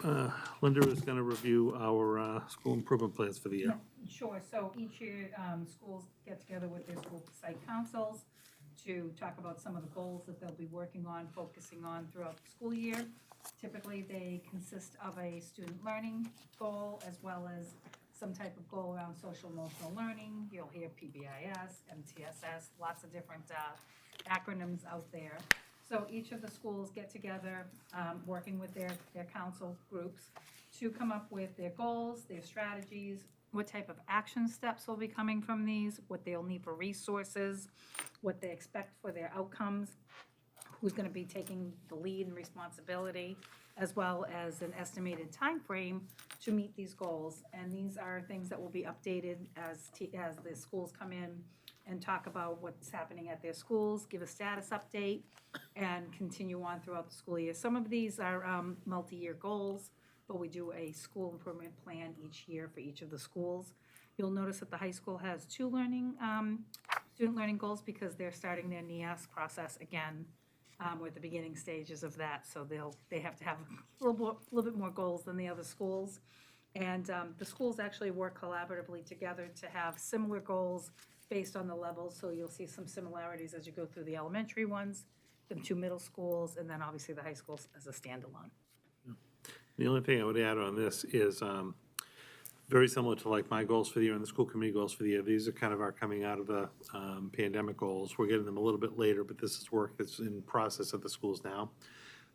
Linda is going to review our school improvement plans for the year. Sure, so each year, schools get together with their school site councils to talk about some of the goals that they'll be working on, focusing on throughout the school year. Typically, they consist of a student learning goal as well as some type of goal around social emotional learning. You'll hear PBIS, MTSS, lots of different acronyms out there. So each of the schools get together, working with their council groups to come up with their goals, their strategies, what type of action steps will be coming from these, what they'll need for resources, what they expect for their outcomes, who's going to be taking the lead and responsibility, as well as an estimated time frame to meet these goals. And these are things that will be updated as the schools come in and talk about what's happening at their schools, give a status update, and continue on throughout the school year. Some of these are multi-year goals, but we do a school improvement plan each year for each of the schools. You'll notice that the high school has two student learning goals because they're starting their NEAS process again. We're at the beginning stages of that, so they have to have a little bit more goals than the other schools. And the schools actually work collaboratively together to have similar goals based on the levels, so you'll see some similarities as you go through the elementary ones, the two middle schools, and then obviously the high schools as a standalone. The only thing I would add on this is very similar to like my goals for the year and the school committee goals for the year. These are kind of our coming out of the pandemic goals. We're getting them a little bit later, but this is work that's in process at the schools now.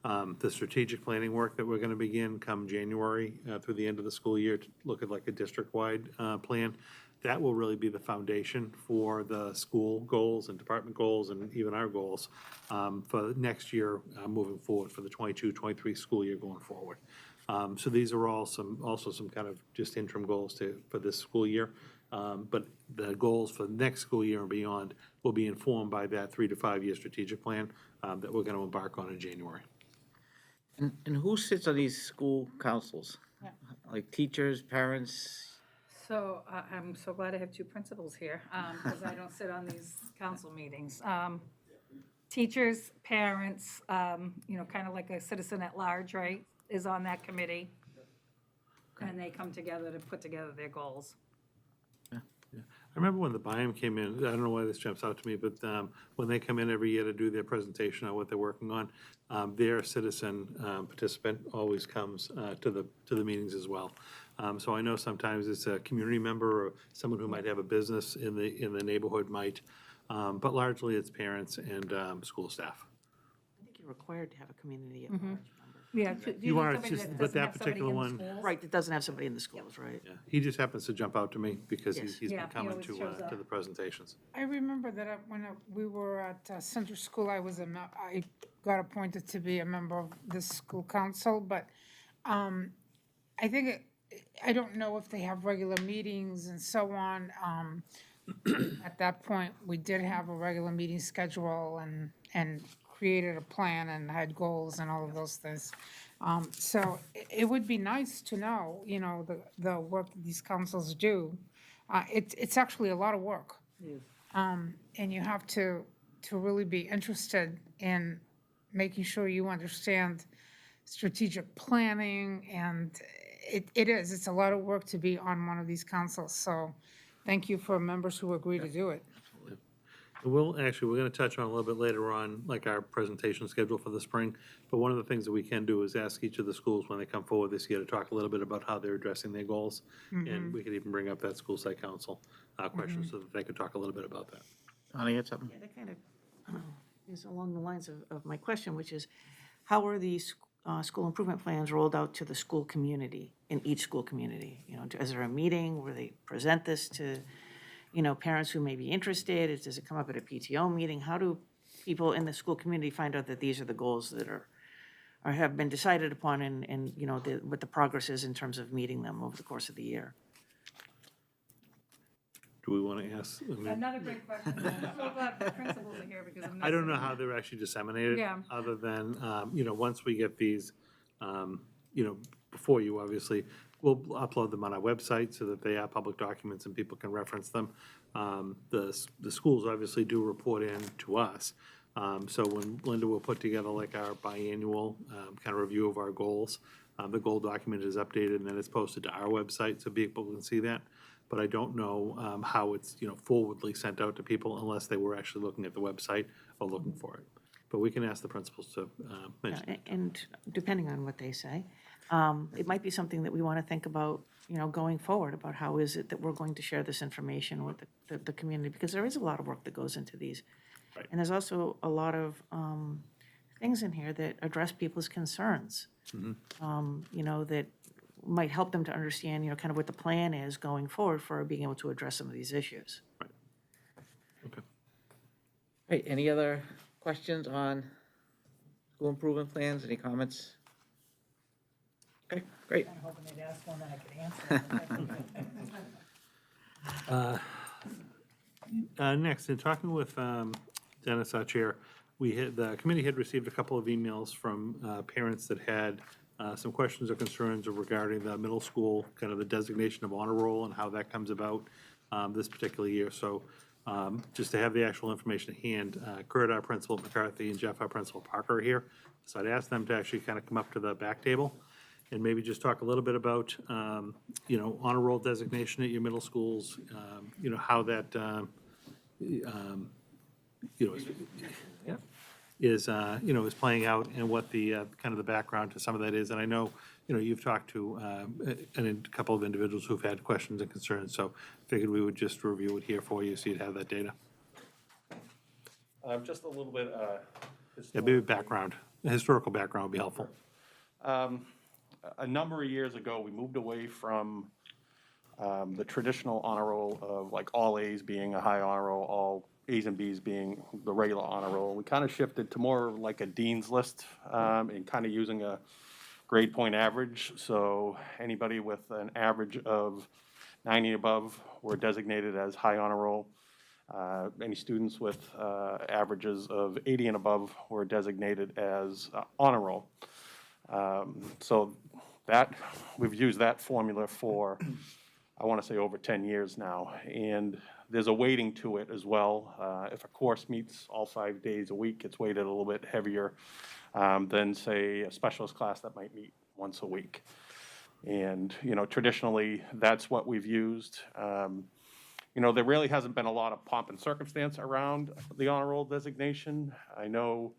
The strategic planning work that we're going to begin come January through the end of the school year to look at like a district-wide plan. That will really be the foundation for the school goals and department goals and even our goals for next year moving forward for the 22-23 school year going forward. So these are all also some kind of just interim goals for this school year. But the goals for the next school year and beyond will be informed by that 3 to 5 year strategic plan that we're going to embark on in January. And who sits on these school councils? Like teachers, parents? So I'm so glad I have two principals here, because I don't sit on these council meetings. Teachers, parents, kind of like a citizen at large, right, is on that committee. And they come together to put together their goals. I remember when the BIAM came in, I don't know why this jumps out to me, but when they come in every year to do their presentation on what they're working on, their citizen participant always comes to the meetings as well. So I know sometimes it's a community member or someone who might have a business in the neighborhood might, but largely it's parents and school staff. I think you're required to have a community at large member. Yeah. You are, it's just, but that particular one, Right, that doesn't have somebody in the schools, right? yeah, he just happens to jump out to me because Yes. he's Yeah, been he coming always shows up. to the presentations. I remember that when we were at Center School, I got appointed to be a member of the school council, but I think, I don't know if they have regular meetings and so on. At that point, we did have a regular meeting schedule and created a plan and had goals and all of those things. So it would be nice to know, the work that these councils do. It's actually a lot of work. And you have to really be interested in making sure you understand strategic planning, and it's a lot of work to be on one of these councils. So thank you for members who agree to do it. We're going to touch on a little bit later on, like our presentation schedule for the spring. But one of the things that we can do is ask each of the schools when they come forward this year to talk a little bit about how they're addressing their goals. And we could even bring up that school site council question so that they could talk a little bit about that. Connie, you had something? Yeah, that kind of is along the lines of my question, which is, how are these school improvement plans rolled out to the school community, in each school community? Is there a meeting where they present this to parents who may be interested? Does it come up at a PTO meeting? How do people in the school community find out that these are the goals that are have been decided upon and what the progress is in terms of meeting them over the course of the year? Do we want to ask? Another great question. I'm so glad the principals are here because I'm not. I don't know how they're actually disseminated. Yeah. Other than, once we get these, before you, obviously, we'll upload them on our website so that they are public documents and people can reference them. The schools obviously do report in to us. So when Linda will put together like our biannual kind of review of our goals, the goal document is updated and then it's posted to our website so people can see that. but I don't know how it's, forwardly sent out to people unless they were actually looking at the website or looking for it. But we can ask the principals to mention it. And depending on what they say, it might be something that we want to think about, going forward, about how is it that we're going to share this information with the community, because there is a lot of work that goes into these. Right. And there's also a lot of things in here that address people's concerns, that might help them to understand, kind of what the plan is going forward for being able to address some of these issues. Okay. Right, any other questions on school improvement plans? Any comments? Okay, great. I'm hoping they'd ask one that I could answer. Next, in talking with Dennis, our chair, the committee had received a couple of emails from parents that had some questions or concerns regarding the middle school, kind of the designation of honor roll and how that comes about this particular year. So just to have the actual information at hand, Kurt, our principal at McCarthy, and Jeff, our principal at Parker, are here. So I'd ask them to actually kind of come up to the back table and maybe just talk a little bit about, honor roll designation at your middle schools, how that, is playing out and what the, kind of the background to some of that is. And I know, you've talked to a couple of individuals who've had questions and concerns, so figured we would just review it here for you so you'd have that data. Just a little bit, Yeah, maybe background, historical background would be helpful. a number of years ago, we moved away from the traditional honor roll of like all A's being a high honor roll, all A's and B's being the regular honor roll. We kind of shifted to more like a dean's list and kind of using a grade point average. So anybody with an average of 90 above were designated as high honor roll. Any students with averages of 80 and above were designated as honor roll. So that, we've used that formula for, I want to say, over 10 years now. And there's a weighting to it as well. If a course meets all 5 days a week, it's weighted a little bit heavier than, say, a specialist class that might meet once a week. And, traditionally, that's what we've used. There really hasn't been a lot of pomp and circumstance around the honor roll designation. I know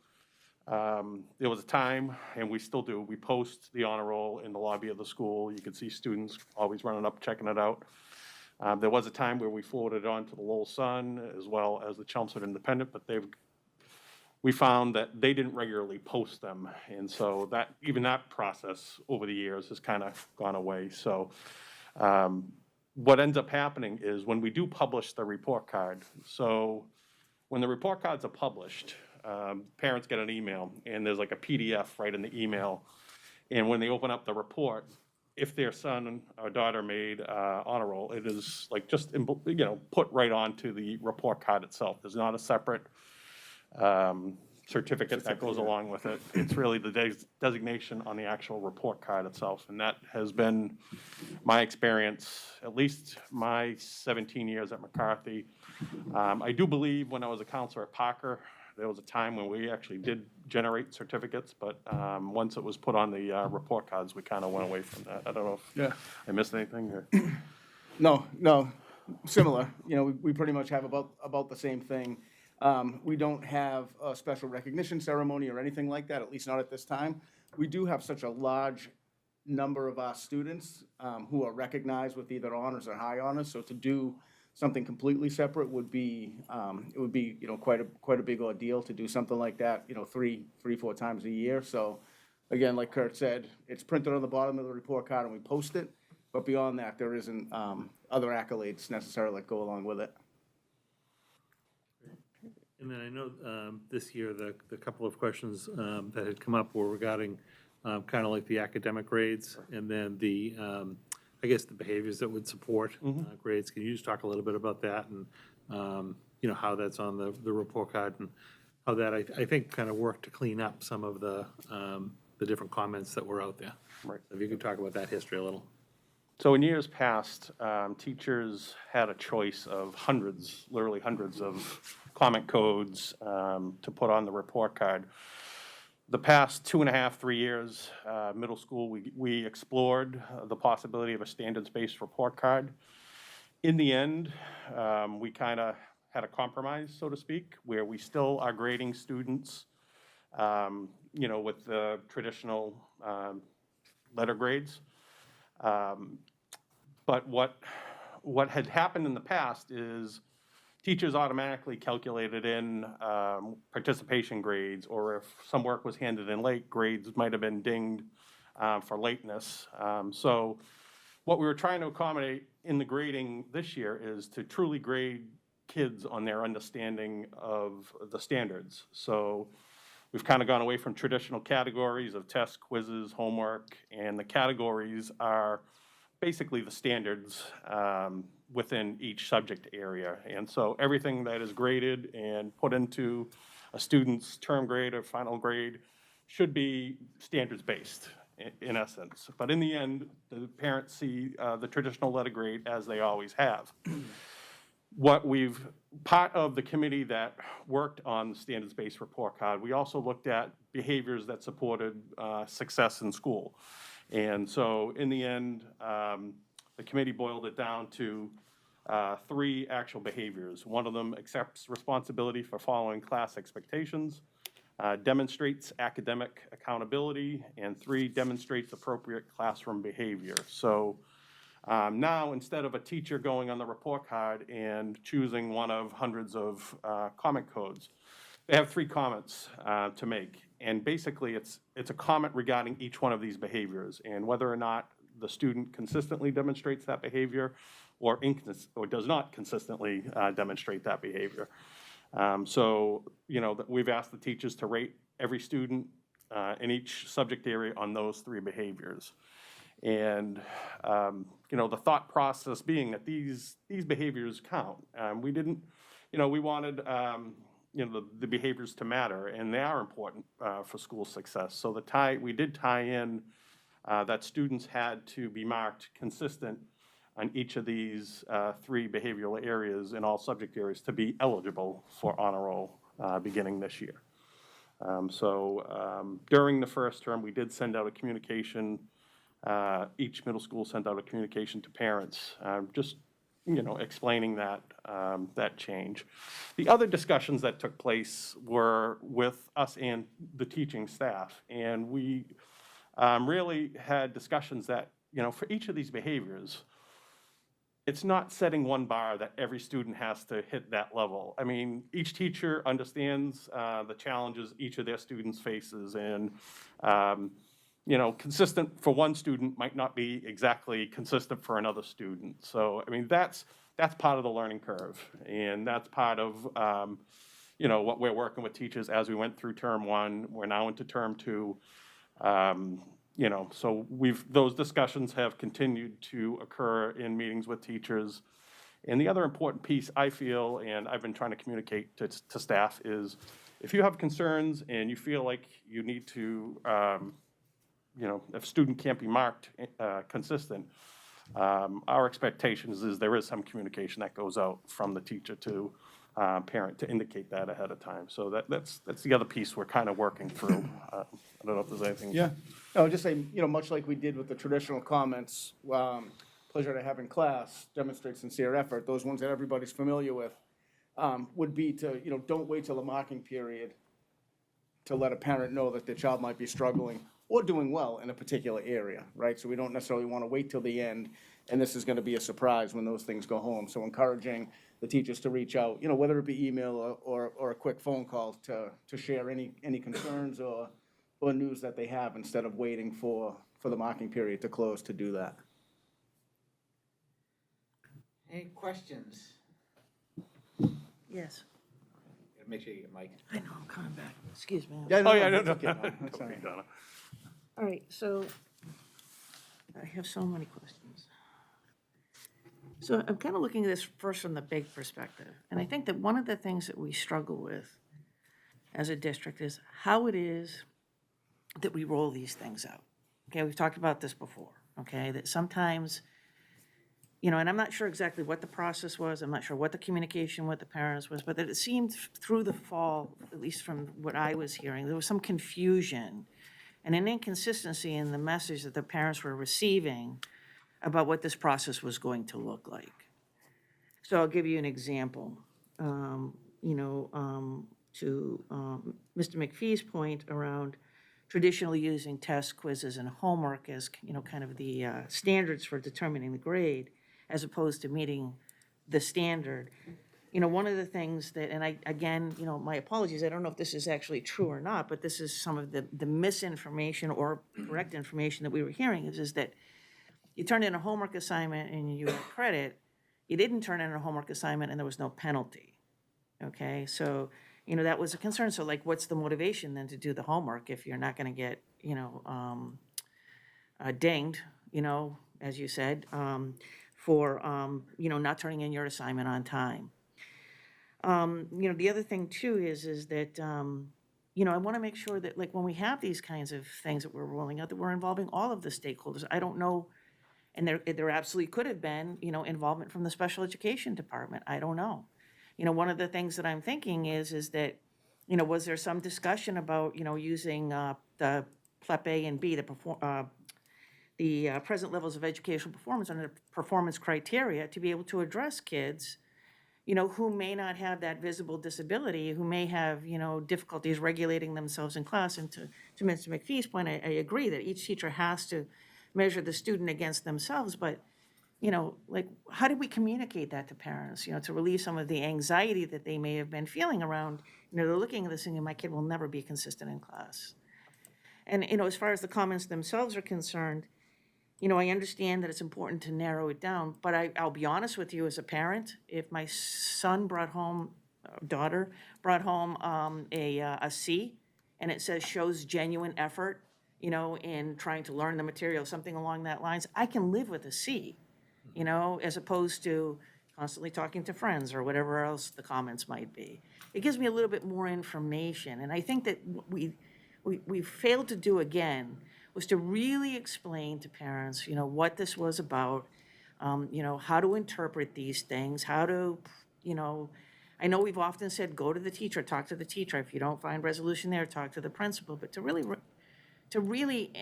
there was a time, and we still do, we post the honor roll in the lobby of the school. You can see students always running up, checking it out. There was a time where we forwarded it on to the Lowell Sun as well as the Chelmsford Independent, but we found that they didn't regularly post them. And so even that process over the years has kind of gone away. So what ends up happening is when we do publish the report card, so when the report cards are published, parents get an email, and there's like a PDF right in the email. And when they open up the report, if their son or daughter made honor roll, it is like just put right onto the report card itself. There's not a separate certificate that goes along with it. It's really the designation on the actual report card itself. And that has been my experience, at least my 17 years at McCarthy. I do believe when I was a counselor at Parker, there was a time when we actually did generate certificates, but once it was put on the report cards, we kind of went away from that. I don't know if I missed anything. Or... No, similar. We pretty much have about the same thing. We don't have a special recognition ceremony or anything like that, at least not at this time. We do have such a large number of our students who are recognized with either honors or high honors, so to do something completely separate would be, quite a big ordeal to do something like that, 3-4 times a year. So again, like Kurt said, it's printed on the bottom of the report card and we post it. But beyond that, there isn't other accolades necessarily that go along with it. And then I know this year, the couple of questions that had come up were regarding kind of like the academic grades and then the, I guess, the behaviors that would support grades. Can you just talk a little bit about that and, how that's on the report card and how that, I think, kind of worked to clean up some of the different comments that were out there. Right. So if you could talk about that history a little. So in years past, teachers had a choice of literally hundreds of comment codes to put on the report card. The past 2.5, 3 years, middle school, we explored the possibility of a standards-based report card. In the end, we kind of had a compromise, so to speak, where we still are grading students, you know, with the traditional letter grades. But what had happened in the past is teachers automatically calculated in participation grades, or if some work was handed in late, grades might have been dinged for lateness. So what we were trying to accommodate in the grading this year is to truly grade kids on their understanding of the standards. So we've kind of gone away from traditional categories of tests, quizzes, homework, and the categories are basically the standards within each subject area. And so everything that is graded and put into a student's term grade or final grade should be standards-based in essence. But in the end, the parents see the traditional letter grade as they always have. Part of the committee that worked on the standards-based report card, we also looked at behaviors that supported success in school. And so in the end, the committee boiled it down to 3 actual behaviors. One of them accepts responsibility for following class expectations, demonstrates academic accountability, and 3, demonstrates appropriate classroom behavior. So now, instead of a teacher going on the report card and choosing one of hundreds of comment codes, they have 3 comments to make. And basically, it's a comment regarding each one of these behaviors and whether or not the student consistently demonstrates that behavior or does not consistently demonstrate that behavior. So, you know, we've asked the teachers to rate every student in each subject area on those 3 behaviors. And, you know, the thought process being that these behaviors count. We didn't, you know, we wanted, you know, the behaviors to matter, and they are important for school success. So we did tie in that students had to be marked consistent on each of these 3 behavioral areas in all subject areas to be eligible for honor roll beginning this year. During the first term, we did send out a communication. Each middle school sent out a communication to parents, just, you know, explaining that, that change. The other discussions that took place were with us and the teaching staff, and we really had discussions that, you know, for each of these behaviors, it's not setting one bar that every student has to hit that level. I mean, each teacher understands the challenges each of their students faces, and you know, consistent for one student might not be exactly consistent for another student. So, I mean, that's part of the learning curve, and that's part of, you know, what we're working with teachers as we went through term 1. We're now into term 2. You know, so those discussions have continued to occur in meetings with teachers. And the other important piece I feel, and I've been trying to communicate to staff, is if you have concerns and you feel like you need to, you know, if a student can't be marked consistent, our expectations is there is some communication that goes out from the teacher to parent to indicate that ahead of time. So that's the other piece we're kind of working through. I don't know if there's anything. Yeah. No, just say, you know, much like we did with the traditional comments, pleasure to have in class, demonstrate sincere effort, those ones that everybody's familiar with, would be to, you know, don't wait till the marking period to let a parent know that their child might be struggling or doing well in a particular area, right? So we don't necessarily want to wait till the end, and this is going to be a surprise when those things go home. So encouraging the teachers to reach out, you know, whether it be email or a quick phone call to share any concerns or news that they have instead of waiting for the marking period to close to do that. Any questions? Yes. Make sure you get Mike. I know, I'm coming back. Excuse me. Yeah, Oh, yeah, no, that's no. okay, no, that's all right. Donna. All right, so I have so many questions. So I'm kind of looking at this first from the big perspective. And I think that one of the things that we struggle with as a district is how it is that we roll these things out. Okay, we've talked about this before, okay, that sometimes, you know, and I'm not sure exactly what the process was, I'm not sure what the communication with the parents was, but that it seemed through the fall, at least from what I was hearing, there was some confusion and an inconsistency in the message that the parents were receiving about what this process was going to look like. So I'll give you an example. To Mr. McPhee's point around traditionally using tests, quizzes, and homework as, kind of the standards for determining the grade, as opposed to meeting the standard. One of the things that, and I, again, my apologies, I don't know if this is actually true or not, but this is some of the misinformation or correct information that we were hearing, is that you turned in a homework assignment and you got credit. You didn't turn in a homework assignment and there was no penalty. Okay, so, that was a concern. So like, what's the motivation then to do the homework if you're not gonna get, dinged, as you said, for, not turning in your assignment on time? The other thing too is that, I wanna make sure that, like, when we have these kinds of things that we're rolling out, that we're involving all of the stakeholders. I don't know, and there absolutely could have been, involvement from the special education department. I don't know. One of the things that I'm thinking is that, was there some discussion about, using the PLEP A and B, the present levels of educational performance under performance criteria to be able to address kids, who may not have that visible disability, who may have, difficulties regulating themselves in class. And to Mr. McPhee's point, I agree that each teacher has to measure the student against themselves, but like, how do we communicate that to parents, to relieve some of the anxiety that they may have been feeling around, they're looking at this and my kid will never be consistent in class. And, as far as the comments themselves are concerned, I understand that it's important to narrow it down, but I'll be honest with you as a parent, if my daughter brought home a C and it says shows genuine effort, in trying to learn the material, something along that lines, I can live with a C. As opposed to constantly talking to friends or whatever else the comments might be. It gives me a little bit more information. And I think that what we failed to do again was to really explain to parents, what this was about, how to interpret these things, how to, I know we've often said, go to the teacher, talk to the teacher. If you don't find resolution there, talk to the principal. But to really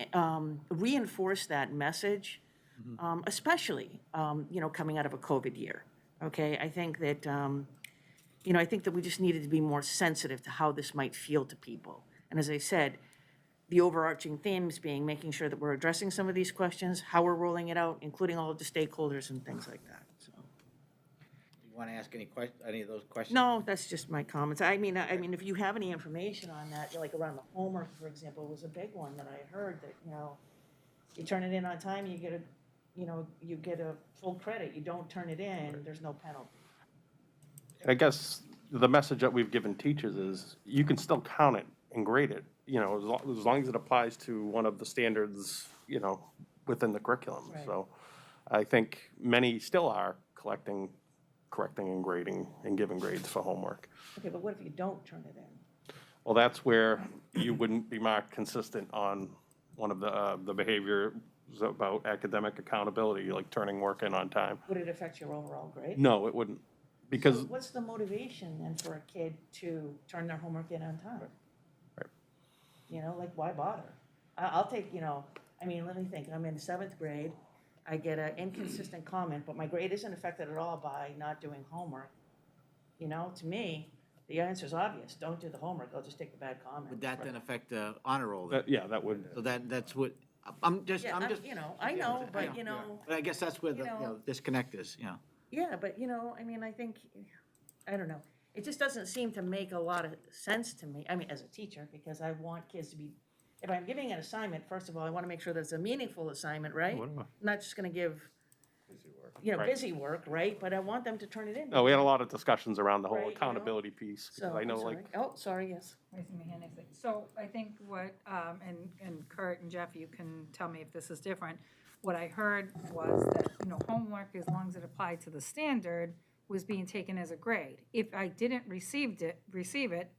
reinforce that message, especially, coming out of a COVID year, okay? I think that, I think that we just needed to be more sensitive to how this might feel to people. And as I said, the overarching themes being making sure that we're addressing some of these questions, how we're rolling it out, including all of the stakeholders and things like that, so. You want to ask any of those questions? No, that's just my comments. I mean, if you have any information on that, like around the homework, for example, was a big one that I heard that, you turn it in on time, you get a full credit. You don't turn it in, there's no penalty. I guess the message that we've given teachers is you can still count it and grade it, as long as it applies to one of the standards, within the curriculum. Right. So I think many still are correcting and grading and giving grades for homework. Okay, but what if you don't turn it in? Well, that's where you wouldn't be marked consistent on one of the behavior about academic accountability, like turning work in on time. Would it affect your overall grade? No, it wouldn't, because So what's the motivation then for a kid to turn their homework in on time? Right. Like, why bother? I'll take, let me think, I'm in 7th grade, I get an inconsistent comment, but my grade isn't affected at all by not doing homework. To me, the answer's obvious, don't do the homework, I'll just take the bad comment. Would that then affect the honor roll? then? yeah, that would. So that's what, I'm just. Yeah, I know, but, But I guess that's where the, you know- disconnect is, Yeah, but, I think, I don't know. It just doesn't seem to make a lot of sense to me, as a teacher, because I want kids to be, if I'm giving an assignment, first of all, I want to make sure that it's a meaningful assignment, right? I'm not just going to give, Right. busy work, right? But I want them to turn it in. No, we had a lot of discussions around the Right, whole you know? accountability piece. Because So, I know, I'm like, sorry. Oh, sorry, yes. Raising my hand next thing. So I think what, and Kurt and Jeff, you can tell me if this is different. What I heard was that, homework, as long as it applied to the standard, was being taken as a grade. If I didn't receive it,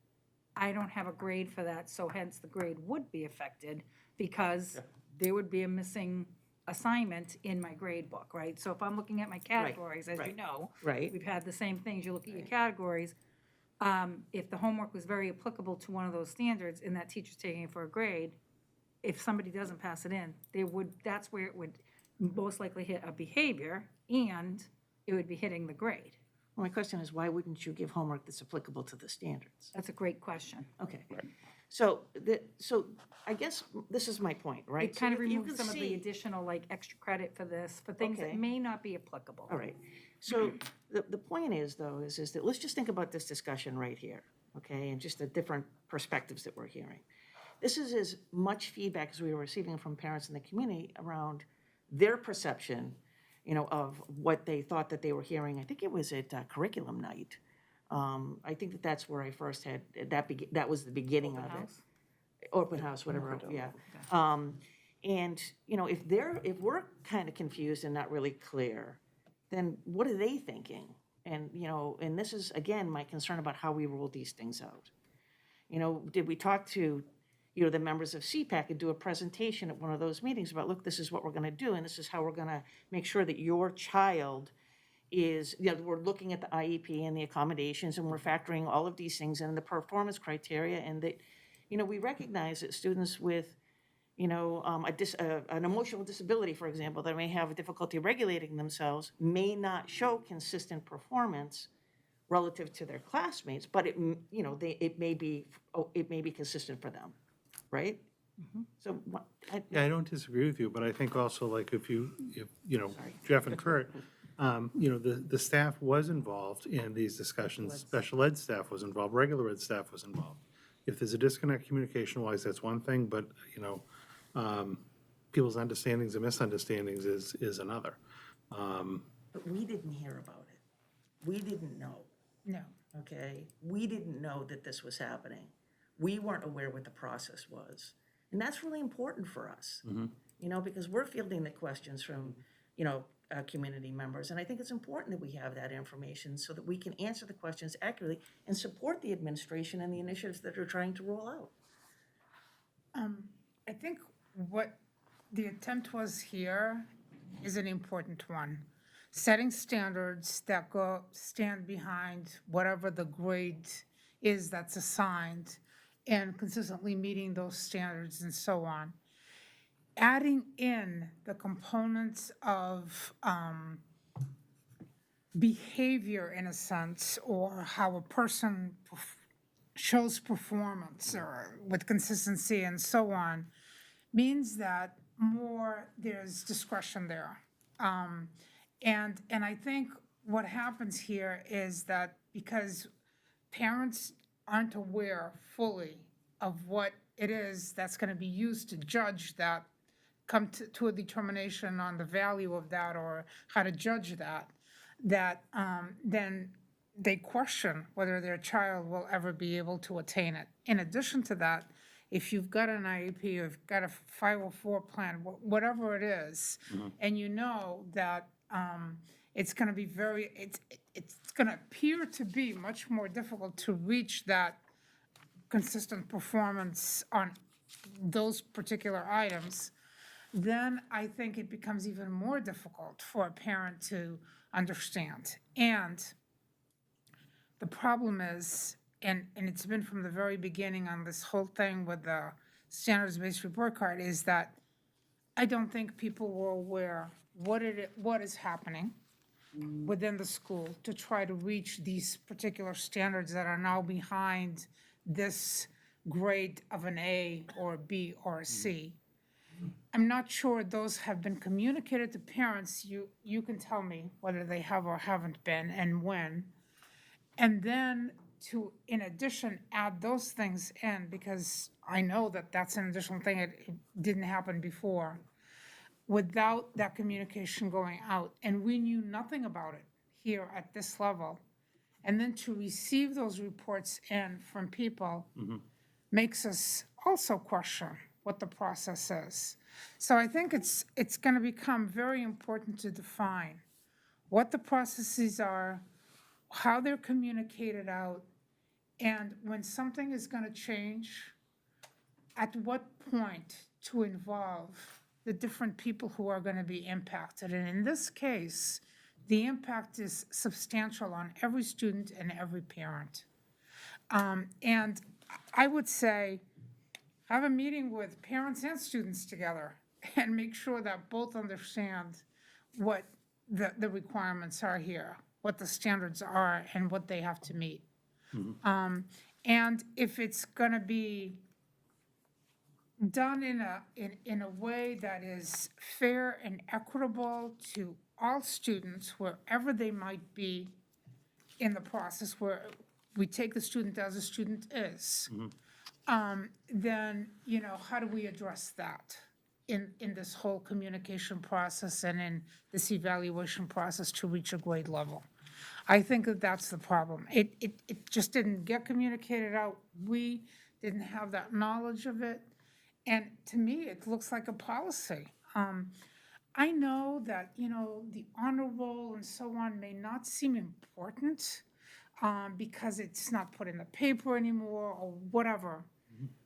I don't have a grade for that, so hence the grade would be affected because there would be a missing assignment in my grade book, right? So if I'm looking at my categories, as you right. know, Right. we've had the same things, you look at your categories. If the homework was very applicable to one of those standards and that teacher's taking it for a grade, if somebody doesn't pass it in, that's where it would most likely hit a behavior and it would be hitting the grade. My question is, why wouldn't you give homework that's applicable to the standards? That's a great question. Okay. So I guess this is my point, right? It kind of So you removes can some of the see- additional, like, extra credit for this, for things Okay. that may not be applicable. All right. So the point is, though, is that let's just think about this discussion right here, okay? And just the different perspectives that we're hearing. This is as much feedback as we were receiving from parents in the community around their perception, of what they thought that they were hearing. I think it was at curriculum night. I think that's where I first had, that was the beginning of it. Open house, whatever, yeah. And, if we're kind of confused and not really clear, then what are they thinking? And, and this is, again, my concern about how we roll these things out. Did we talk to, the members of CPAC and do a presentation at one of those meetings about, look, this is what we're gonna do, and this is how we're gonna make sure that your child is, we're looking at the IEP and the accommodations, and we're factoring all of these things in, the performance criteria, and that, we recognize that students with, an emotional disability, for example, that may have difficulty regulating themselves, may not show consistent performance relative to their classmates, but it may be consistent for them, right? So, Yeah, I don't disagree with you, but I think also, like, if Jeff and Kurt, the staff was involved in these discussions, special ed staff was involved, regular ed staff was involved. If there's a disconnect communication-wise, that's one thing, but, people's understandings and misunderstandings is another. but we didn't hear about it. We didn't know. No. Okay? We didn't know that this was happening. We weren't aware what the process was. And that's really important for us, because we're fielding the questions from, community members. And I think it's important that we have that information so that we can answer the questions accurately and support the administration and the initiatives that are trying to roll out. I think what the attempt was here is an important one. Setting standards that stand behind whatever the grade is that's assigned and consistently meeting those standards and so on. Adding in the components of behavior, in a sense, or how a person shows performance or with consistency and so on, means that there's discretion there. And I think what happens here is that because parents aren't aware fully of what it is that's going to be used to judge that, come to a determination on the value of that or how to judge that, then they question whether their child will ever be able to attain it. In addition to that, if you've got an IEP, or you've got a 504 plan, whatever it is, and you know that it's going to be it's going to appear to be much more difficult to reach that consistent performance on those particular items, then I think it becomes even more difficult for a parent to understand. And the problem is, and it's been from the very beginning on this whole thing with the standards-based report card, is that I don't think people were aware what is happening within the school to try to reach these particular standards that are now behind this grade of an A or a B or a C. I'm not sure those have been communicated to parents. You can tell me whether they have or haven't been and when. And then to, in addition, add those things in, because I know that that's an additional thing. It didn't happen before, without that communication going out. And we knew nothing about it here at this level. And then to receive those reports in from people makes us also question what the process is. So I think it's going to become very important to define what the processes are, how they're communicated out, and when something is going to change, at what point to involve the different people who are going to be impacted. And in this case, the impact is substantial on every student and every parent. And I would say, have a meeting with parents and students together and make sure that both understand what the requirements are here. what the standards are and what they have to meet. And if it's gonna be done in a way that is fair and equitable to all students, wherever they might be in the process, where we take the student as the student is, then, you know, how do we address that in this whole communication process and in this evaluation process to reach a grade level? I think that that's the problem. It just didn't get communicated out. We didn't have that knowledge of it. And to me, it looks like a policy. I know that, you know, the honor roll and so on may not seem important because it's not put in the paper anymore or whatever.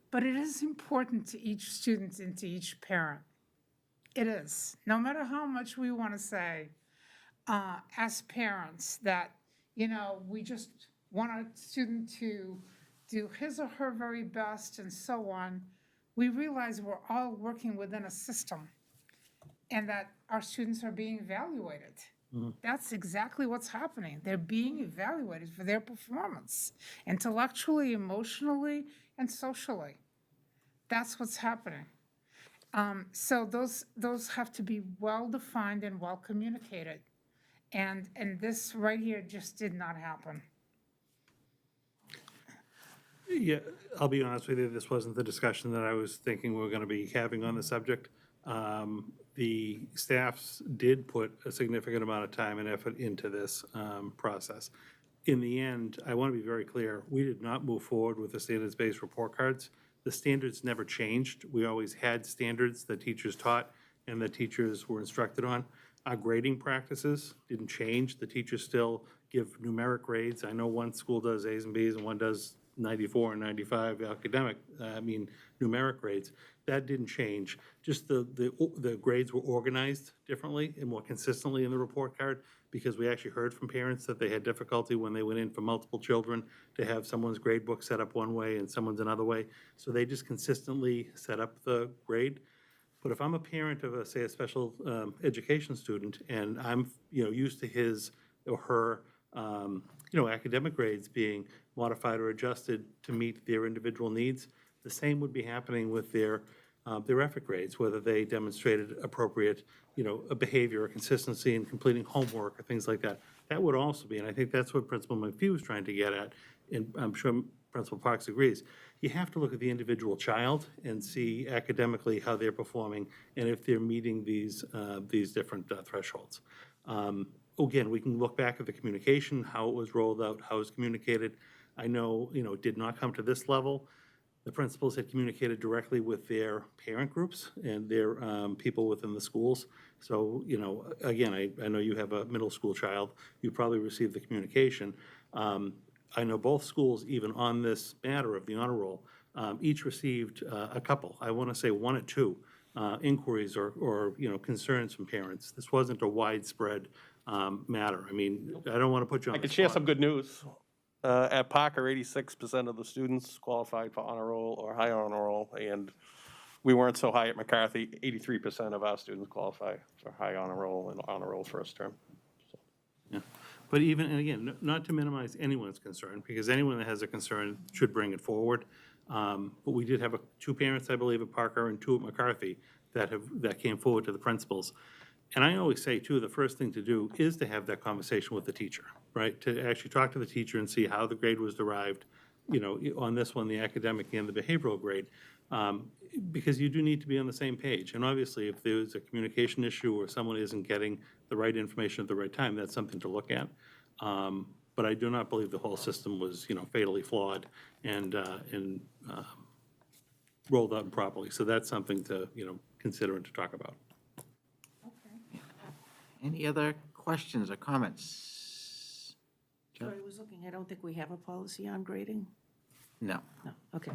But it is important to each student and to each parent. It is. No matter how much we want to say as parents that, you know, we just want our student to do his or her very best and so on, we realize we're all working within a system and that our students are being evaluated. That's exactly what's happening. They're being evaluated for their performance, intellectually, emotionally, and socially. That's what's happening. So those have to be well-defined and well-communicated. And this right here just did not happen. Yeah, I'll be honest with you, this wasn't the discussion that I was thinking we were going to be having on the subject. The staffs did put a significant amount of time and effort into this process. In the end, I want to be very clear, we did not move forward with the standards-based report cards. The standards never changed. We always had standards that teachers taught and that teachers were instructed on. Our grading practices didn't change. The teachers still give numeric grades. I know one school does A's and B's and one does 94 and 95 academic, numeric grades. That didn't change. Just the grades were organized differently and more consistently in the report card because we actually heard from parents that they had difficulty when they went in for multiple children to have someone's grade book set up one way and someone's another way. So they just consistently set up the grade. But if I'm a parent of, say, a special education student and I'm, used to his or her, academic grades being modified or adjusted to meet their individual needs, the same would be happening with their effort grades, whether they demonstrated appropriate, a behavior or consistency in completing homework or things like that. That would also be, and I think that's what Principal McPhee was trying to get at, and I'm sure Principal Parks agrees. You have to look at the individual child and see academically how they're performing and if they're meeting these different thresholds. Again, we can look back at the communication, how it was rolled out, how it was communicated. I know, it did not come to this level. The principals had communicated directly with their parent groups and their people within the schools. So, again, I know you have a middle school child. You probably received the communication. I know both schools, even on this matter of the honor roll, each received a couple, I want to say one or two, inquiries or concerns from parents. This wasn't a widespread matter. I mean, I don't want to put you on I the could share spot. some good news. At Parker, 86% of the students qualified for honor roll or high honor roll, and we weren't so high at McCarthy. 83% of our students qualify for high honor roll and honor roll first term. Yeah. But even, and again, not to minimize anyone's concern, because anyone that has a concern should bring it forward. But we did have two parents, I believe, at Parker and two at McCarthy that came forward to the principals. And I always say, too, the first thing to do is to have that conversation with the teacher, right? To actually talk to the teacher and see how the grade was derived, on this one, the academic and the behavioral grade, because you do need to be on the same page. And obviously, if there's a communication issue or someone isn't getting the right information at the right time, that's something to look at. But I do not believe the whole system was, fatally flawed and rolled out improperly. So that's something to, consider and to talk about. Any other questions or comments? So I was looking, I don't think we have a policy on grading. No, No, okay.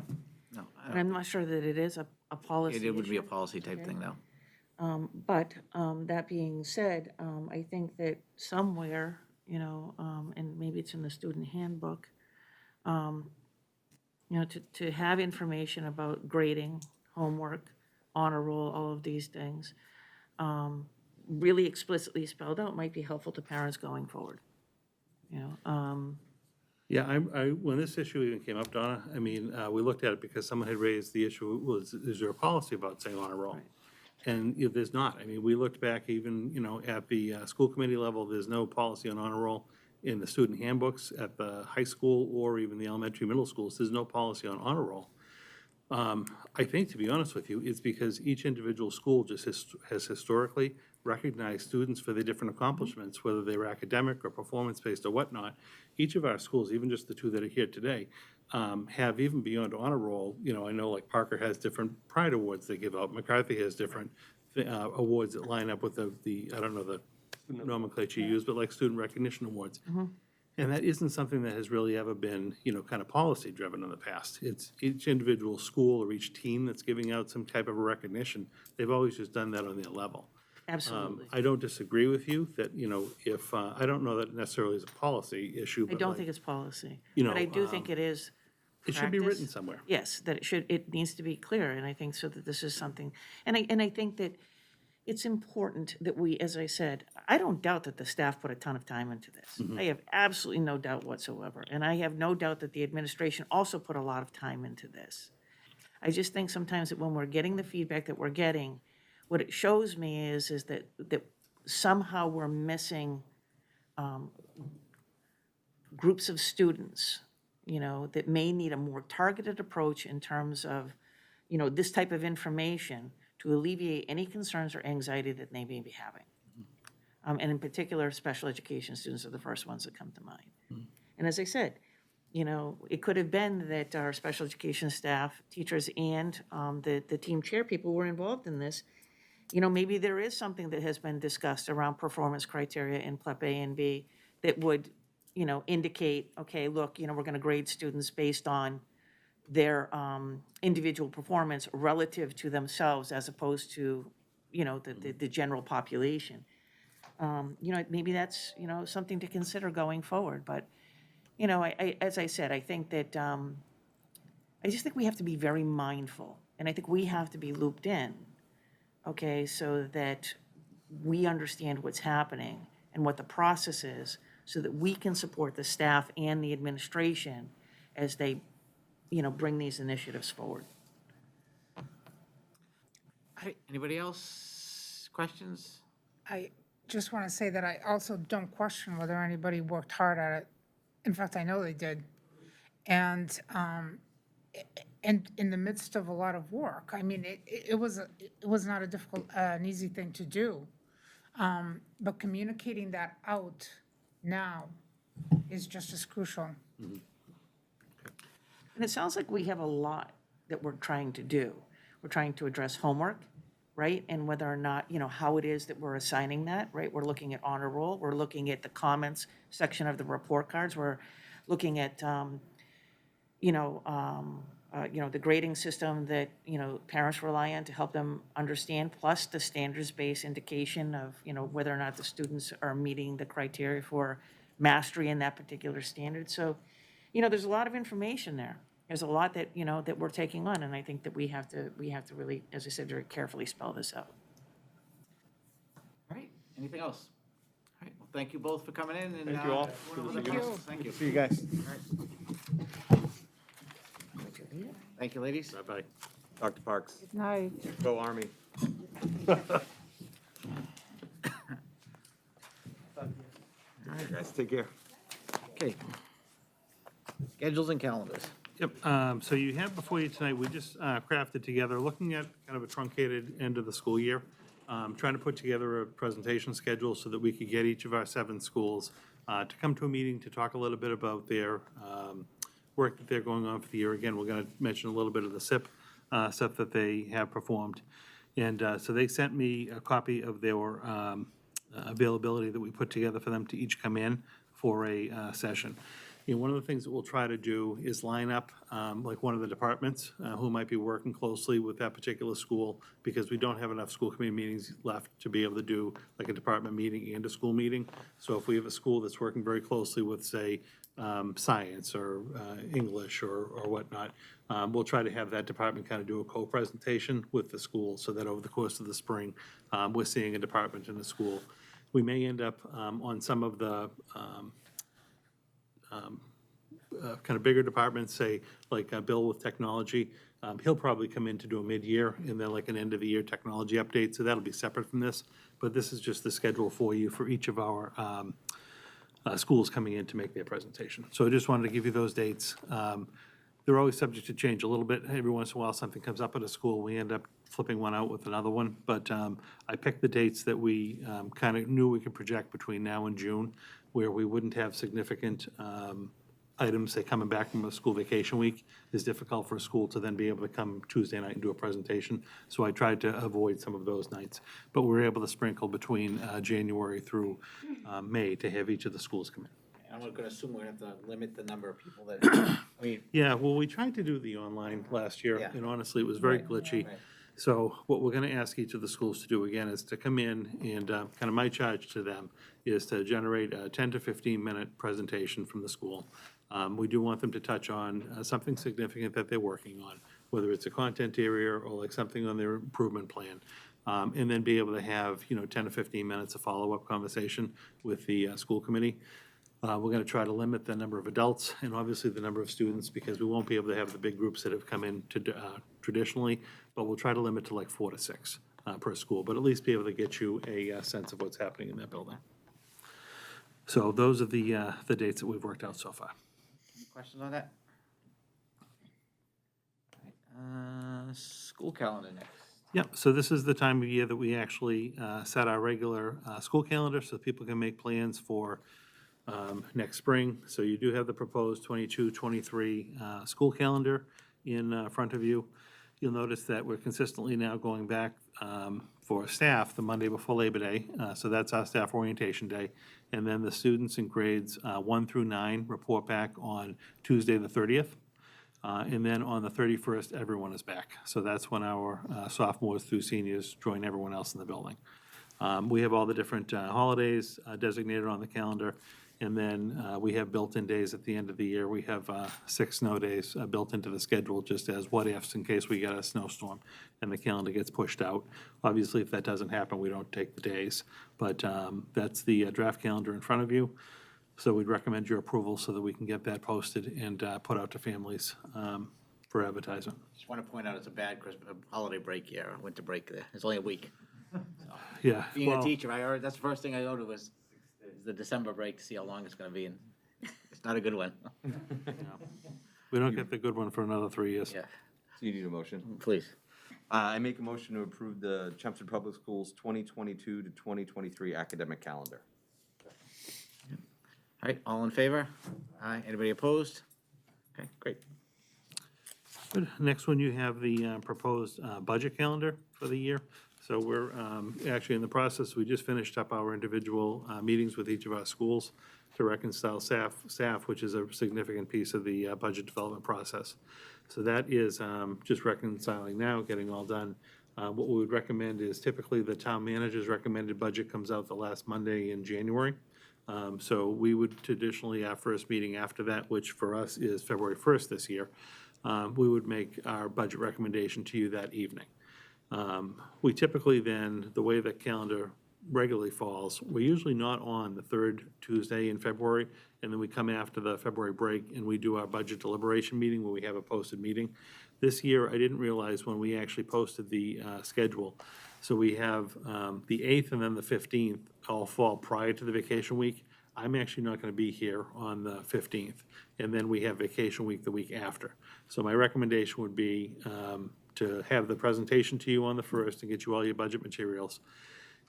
no. And I'm not sure that it is a policy It would be a issue. policy type thing, though. But that being said, I think that somewhere, and maybe it's in the student handbook, to have information about grading, homework, honor roll, all of these things, really explicitly spelled out might be helpful to parents going forward. you know. Yeah, when this issue even came up, Donna, I mean, we looked at it because someone had raised the issue, is there a policy about saying honor roll? And there's not. I mean, we looked back even, you know, at the school committee level, there's no policy on honor roll in the student handbooks at the high school or even the elementary, middle schools. There's no policy on honor roll. I think, to be honest with you, it's because each individual school just has historically recognized students for their different accomplishments, whether they were academic or performance-based or whatnot. Each of our schools, even just the two that are here today, have even beyond honor roll, you know, I know like Parker has different pride awards they give out. McCarthy has different awards that line up with the I don't know the nomenclature you use, but like student recognition awards. And that isn't something that has really ever been, you know, kind of policy-driven in the past. It's each individual school or each team that's giving out some type of a recognition. They've always just done that on their level. Absolutely. I don't disagree with you that, you know, if, I don't know that it necessarily is a policy issue, I but don't like, think it's policy, you but I know, do think it is it should be practice. written somewhere. Yes, that it needs to be clear, and I think so that this is something, and I think that it's important that we, as I said, I don't doubt that the staff put a ton of time into this. I have absolutely no doubt whatsoever, and I have no doubt that the administration also put a lot of time into this. I just think sometimes that when we're getting the feedback that we're getting, what it shows me is that somehow we're missing groups of students, you know, that may need a more targeted approach in terms of, you know, this type of information to alleviate any concerns or anxiety that they may be having. And in particular, special education students are the first ones that come to mind. And as I said, you know, it could have been that our special education staff, teachers, and the team chair people were involved in this. You know, maybe there is something that has been discussed around performance criteria in PLEP A and B that would, you know, indicate, okay, look, you know, we're going to grade students based on their individual performance relative to themselves as opposed to, you know, the general population. You know, maybe that's, you know, something to consider going forward. But, you know, as I said, I think that, I just think we have to be very mindful. And I think we have to be looped in, okay, so that we understand what's happening and what the process is so that we can support the staff and the administration as they, you know, bring these initiatives forward. All right, anybody else? Questions? I just want to say that I also don't question whether anybody worked hard at it. In fact, I know they did. And in the midst of a lot of work, I mean, it was not a difficult, an easy thing to do. But communicating that out now is just as crucial. And it sounds like we have a lot that we're trying to do. We're trying to address homework, right? And whether or not, you know, how it is that we're assigning that, right? We're looking at honor roll. We're looking at the comments section of the report cards. We're looking at, you know, the grading system that, you know, parents rely on to help them understand, plus the standards-based indication of, you know, whether or not the students are meeting the criteria for mastery in that particular standard. So, you know, there's a lot of information there. There's a lot that, you know, that we're taking on, and I think that we have to really, as I said, very carefully spell this out. All right, anything else? All right, well, thank you both for coming in and. Thank you all. Thank Good to see you. Thank you. See you guys. Thank you, ladies. Bye-bye. Dr. Parks. Good night. Go Army. All right, Guys, take care. okay. Schedules and calendars. Yep, so you have before you tonight, we just crafted together, looking at kind of a truncated end of the school year, trying to put together a presentation schedule so that we could get each of our 7 schools to come to a meeting to talk a little bit about their work that they're going on for the year. Again, we're going to mention a little bit of the SIP stuff that they have performed. And so they sent me a copy of their availability that we put together for them to each come in for a session. You know, one of the things that we'll try to do is line up like one of the departments who might be working closely with that particular school, because we don't have enough school committee meetings left to be able to do like a department meeting and a school meeting. So if we have a school that's working very closely with, say, science or English or whatnot, we'll try to have that department kind of do a co-presentation with the school so that over the course of the spring, we're seeing a department in the school. We may end up on some of the kind of bigger departments, say, like Bill with technology, he'll probably come in to do a mid-year and then like an end-of-the-year technology update, so that'll be separate from this. But this is just the schedule for you for each of our schools coming in to make their presentation. So I just wanted to give you those dates. They're always subject to change a little bit. Every once in a while, something comes up at a school, we end up flipping one out with another one. But I picked the dates that we kind of knew we could project between now and June, where we wouldn't have significant items, say, coming back from a school vacation week is difficult for a school to then be able to come Tuesday night and do a presentation. So I tried to avoid some of those nights. But we were able to sprinkle between January through May to have each of the schools come in. I'm going to assume we have to limit the number of people that, I mean, Yeah, well, we tried to do the online last year, Yeah. and honestly, it was very glitchy. right. So what we're gonna ask each of the schools to do again is to come in and, kind of my charge to them is to generate a 10 to 15-minute presentation from the school. We do want them to touch on something significant that they're working on, whether it's a content area or like something on their improvement plan. And then be able to have, 10 to 15 minutes of follow-up conversation with the school committee. We're going to try to limit the number of adults and obviously the number of students because we won't be able to have the big groups that have come in to traditionally, but we'll try to limit to like 4 to 6 per school, but at least be able to get you a sense of what's happening in that building. So those are the dates that we've worked out so far. Any questions on that? School calendar next. Yeah, so this is the time of year that we actually set our regular school calendar so people can make plans for next spring. So you do have the proposed 22-23 school calendar in front of you. You'll notice that we're consistently now going back for staff the Monday before Labor Day. So that's our staff orientation day. And then the students in grades 1 through 9 report back on Tuesday, the 30th. And then on the 31st, everyone is back. So that's when our sophomores through seniors join everyone else in the building. We have all the different holidays designated on the calendar. And then we have built-in days at the end of the year. We have 6 snow days built into the schedule just as what-ifs in case we get a snowstorm and the calendar gets pushed out. Obviously, if that doesn't happen, we don't take the days. But that's the draft calendar in front of you. So we'd recommend your approval so that we can get that posted and put out to families for advertising. Just want to point out it's a bad holiday break year, winter break there. It's only a week. Yeah. Being a well, teacher, that's the first thing I noted was the December break to see how long it's going to be, and it's not a good one. We don't get the good one for another 3 years. Yeah, So you need a motion. please. I make a motion to approve the Chelmsford Public Schools 2022 to 2023 academic calendar. All right, all in favor? Aye. Anybody opposed? Okay, great. Good. Next one, you have the proposed budget calendar for the year. So we're actually in the process, we just finished up our individual meetings with each of our schools to reconcile staff, which is a significant piece of the budget development process. So that is just reconciling now, getting all done. What we would recommend is typically the town manager's recommended budget comes out the last Monday in January. So we would traditionally, our first meeting after that, which for us is February 1st this year, we would make our budget recommendation to you that evening. We typically then, the way the calendar regularly falls, we're usually not on the third Tuesday in February, and then we come after the February break and we do our budget deliberation meeting where we have a posted meeting. This year, I didn't realize when we actually posted the schedule. So we have the 8th and then the 15th all fall prior to the vacation week. I'm actually not going to be here on the 15th, and then we have vacation week the week after. So my recommendation would be to have the presentation to you on the 1st and get you all your budget materials.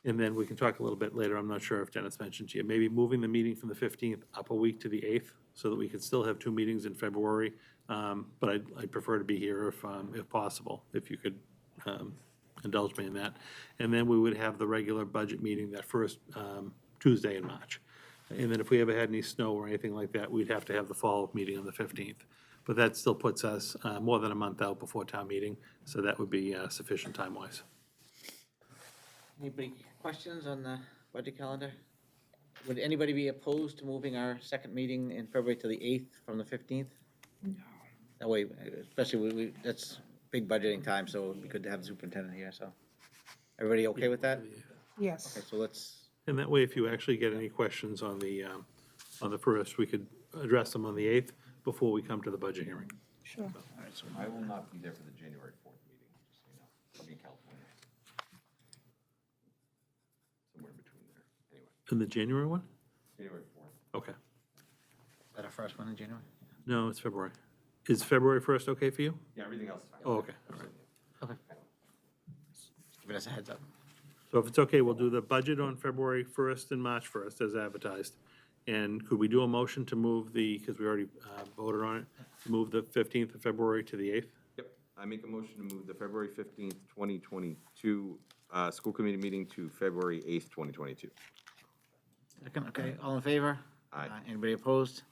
And then we can talk a little bit later, I'm not sure if Dennis mentioned to you, maybe moving the meeting from the 15th up a week to the 8th so that we could still have 2 meetings in February. But I'd prefer to be here if possible, if you could indulge me in that. And then we would have the regular budget meeting that first Tuesday in March. And then if we ever had any snow or anything like that, we'd have to have the fall meeting on the 15th. But that still puts us more than a month out before town meeting, so that would be sufficient time-wise. Anybody questions on the budget calendar? Would anybody be opposed to moving our second meeting in February to the 8th from the 15th? No. That way, especially, that's big budgeting time, so it'd be good to have the superintendent here, so. Everybody okay with that? Yes. Okay, so let's, And that way, if you actually get any questions on the first, we could address them on the 8th before we come to the budget hearing. Sure. I will not be there for the January 4th meeting, just so you know. I'll be in California. Somewhere in between there. Anyway, And the January one? January 4th. Okay. Is that our first one in January? No, it's February. Is February 1st okay for you? Yeah, everything else is fine. Oh, okay, all right. Okay. Giving us a heads up. So if it's okay, we'll do the budget on February 1st and March 1st as advertised. And could we do a motion to move the, because we already voted on it, move the 15th of February to the 8th? Yep, I make a motion to move the February 15th, 2022 school committee meeting to February 8th, 2022. Second, okay, all in favor? Aye. Anybody opposed?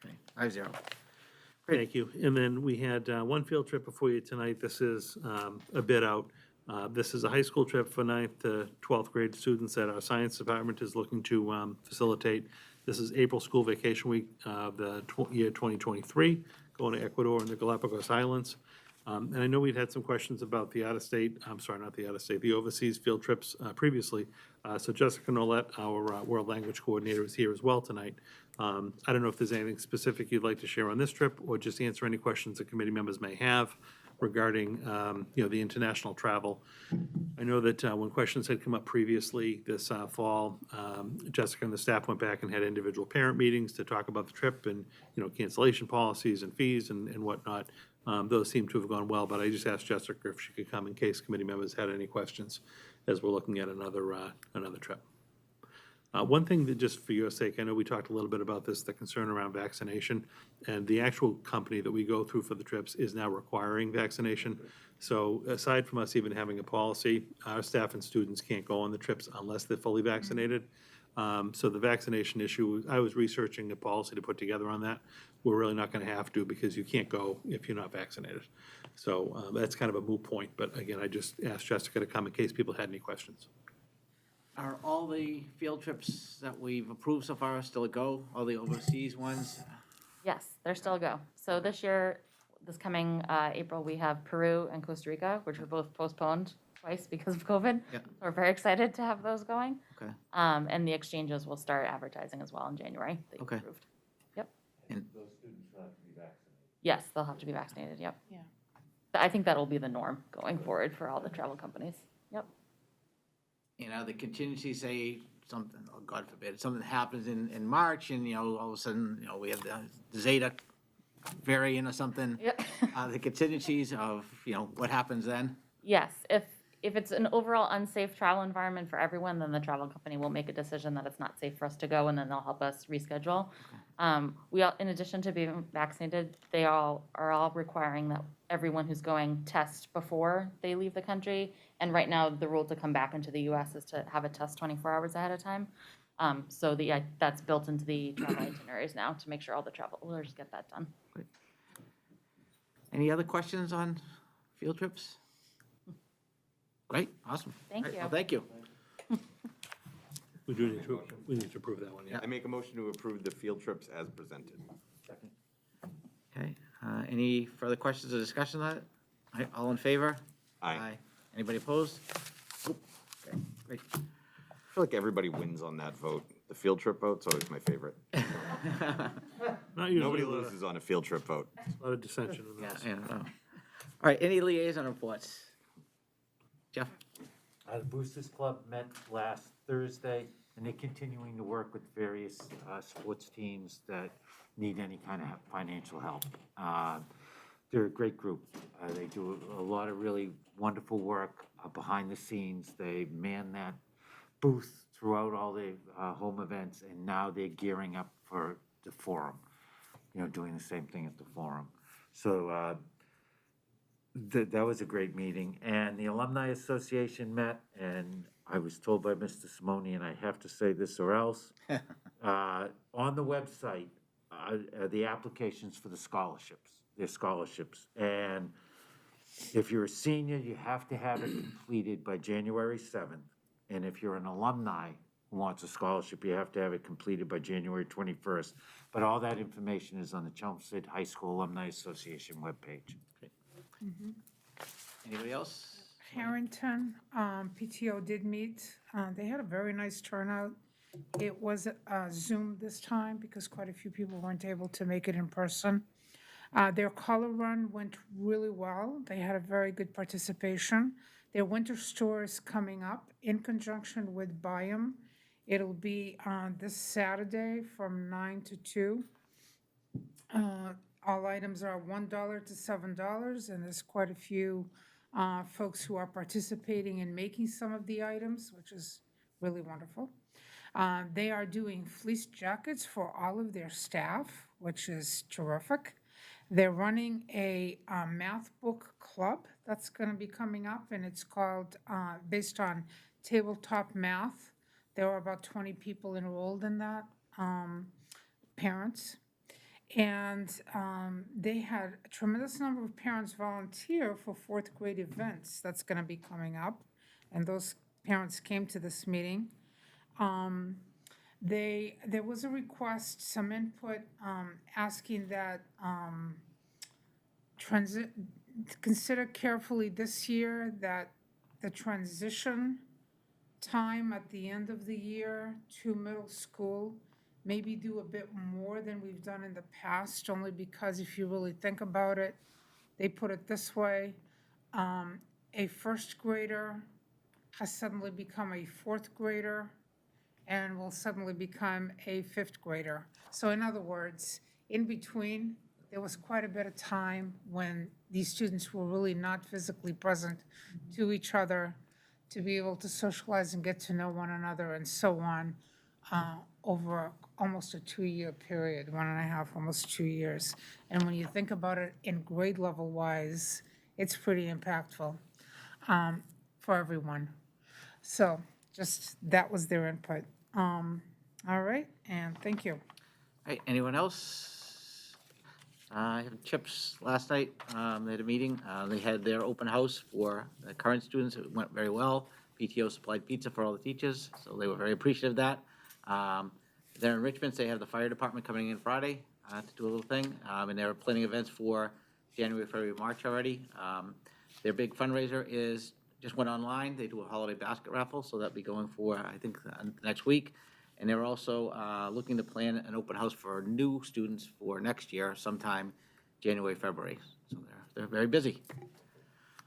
Okay, 5-0. Thank you. And then we had one field trip before you tonight. This is a bid out. This is a high school trip for 9th to 12th grade students that our science department is looking to facilitate. This is April school vacation week of the year 2023, going to Ecuador and the Galapagos Islands. And I know we'd had some questions about the out-of-state, I'm sorry, not the out-of-state, the overseas field trips previously. So Jessica Nolet, our world language coordinator, is here as well tonight. I don't know if there's anything specific you'd like to share on this trip, or just answer any questions that committee members may have regarding, the international travel. I know that when questions had come up previously this fall, Jessica and the staff went back and had individual parent meetings to talk about the trip and, cancellation policies and fees and whatnot. Those seem to have gone well, but I just asked Jessica if she could come in case committee members had any questions as we're looking at another trip. One thing that, just for your sake, I know we talked a little bit about this, the concern around vaccination, and the actual company that we go through for the trips is now requiring vaccination. So aside from us even having a policy, our staff and students can't go on the trips unless they're fully vaccinated. So the vaccination issue, I was researching a policy to put together on that. We're really not going to have to, because you can't go if you're not vaccinated. So that's kind of a moot point, but again, I just asked Jessica to come in case people had any questions. Are all the field trips that we've approved so far still a go? All the overseas ones? Yes, they're still a go. So this year, this coming April, we have Peru and Costa Rica, which were both postponed twice because of COVID. Yep. We're very excited to have those going. Okay. And the exchanges will start advertising as well in January. that you Okay. approved. Yep. And Yes, they'll have to be vaccinated, yep. Yeah. I think that'll be the norm going forward for all the travel companies. Yep. the contingencies say something, oh, God forbid, something happens in March and, all of a sudden, we have the Zeta variant or something. Yep. The contingencies of, what happens then? Yes, if it's an overall unsafe travel environment for everyone, then the travel company will make a decision that it's not safe for us to go, and then they'll help us reschedule. We all, in addition to being vaccinated, they are all requiring that everyone who's going test before they leave the country. And right now, the rule to come back into the U.S. is to have a test 24 hours ahead of time. So that's built into the travel itineraries now to make sure all the travelers get that done. Any other questions on field trips? Great, awesome. Thank All right, you. Well, thank you. We need to approve that one, yeah. I make a motion to approve the field trips as presented. Okay, any further questions or discussion on it? All right, all in favor? Aye. Anybody opposed? Oop, okay, great. I feel like everybody wins on that vote. The field trip vote's always my favorite. Not usually Nobody a lot of- loses on a field trip vote. a lot of dissension in Yeah, those. yeah, no. All right, any liaison reports? Jeff? The Boosters Club met last Thursday, and they're continuing to work with various sports teams that need any kind of financial help. They're a great group. They do a lot of really wonderful work behind the scenes. They man that booth throughout all the home events, and now they're gearing up for the forum, doing the same thing at the forum. So that was a great meeting, and the Alumni Association met, and I was told by Mr. Simone, and I have to say this or else, on the website, the applications for their scholarships, and if you're a senior, you have to have it completed by January 7th, and if you're an alumni who wants a scholarship, you have to have it completed by January 21st, but all that information is on the Chelmsford High School Alumni Association webpage. Anybody else? Harrington, PTO did meet. They had a very nice turnout. It was Zoom this time because quite a few people weren't able to make it in person. Their color run went really well. They had a very good participation. Their winter store is coming up in conjunction with Byam. It'll be on this Saturday from 9 to 2. All items are $1 to $7, and there's quite a few folks who are participating in making some of the items, which is really wonderful. They are doing fleece jackets for all of their staff, which is terrific. They're running a math book club that's going to be coming up, and it's called, based on tabletop math. There are about 20 people enrolled in that, parents. And they had a tremendous number of parents volunteer for fourth grade events that's going to be coming up. And those parents came to this meeting. There was a request, some input, asking that consider carefully this year that the transition time at the end of the year to middle school, maybe do a bit more than we've done in the past, only because if you really think about it, they put it this way, a first grader has suddenly become a fourth grader and will suddenly become a fifth grader. So in other words, in between, there was quite a bit of time when these students were really not physically present to each other to be able to socialize and get to know one another and so on, over almost a 2-year period, 1.5, almost 2 years. And when you think about it in grade level wise, it's pretty impactful for everyone. So just, that was their input. All right, and thank you. All right, anyone else? I had CHIPS last night. They had a meeting. They had their open house for the current students. It went very well. PTO supplied pizza for all the teachers, so they were very appreciative of that. Their enrichments, they have the fire department coming in Friday to do a little thing, and they're planning events for January, February, March already. Their big fundraiser is, just went online. They do a holiday basket raffle, so that'll be going for, I think, next week. And they're also looking to plan an open house for new students for next year, sometime January, February. So they're very busy.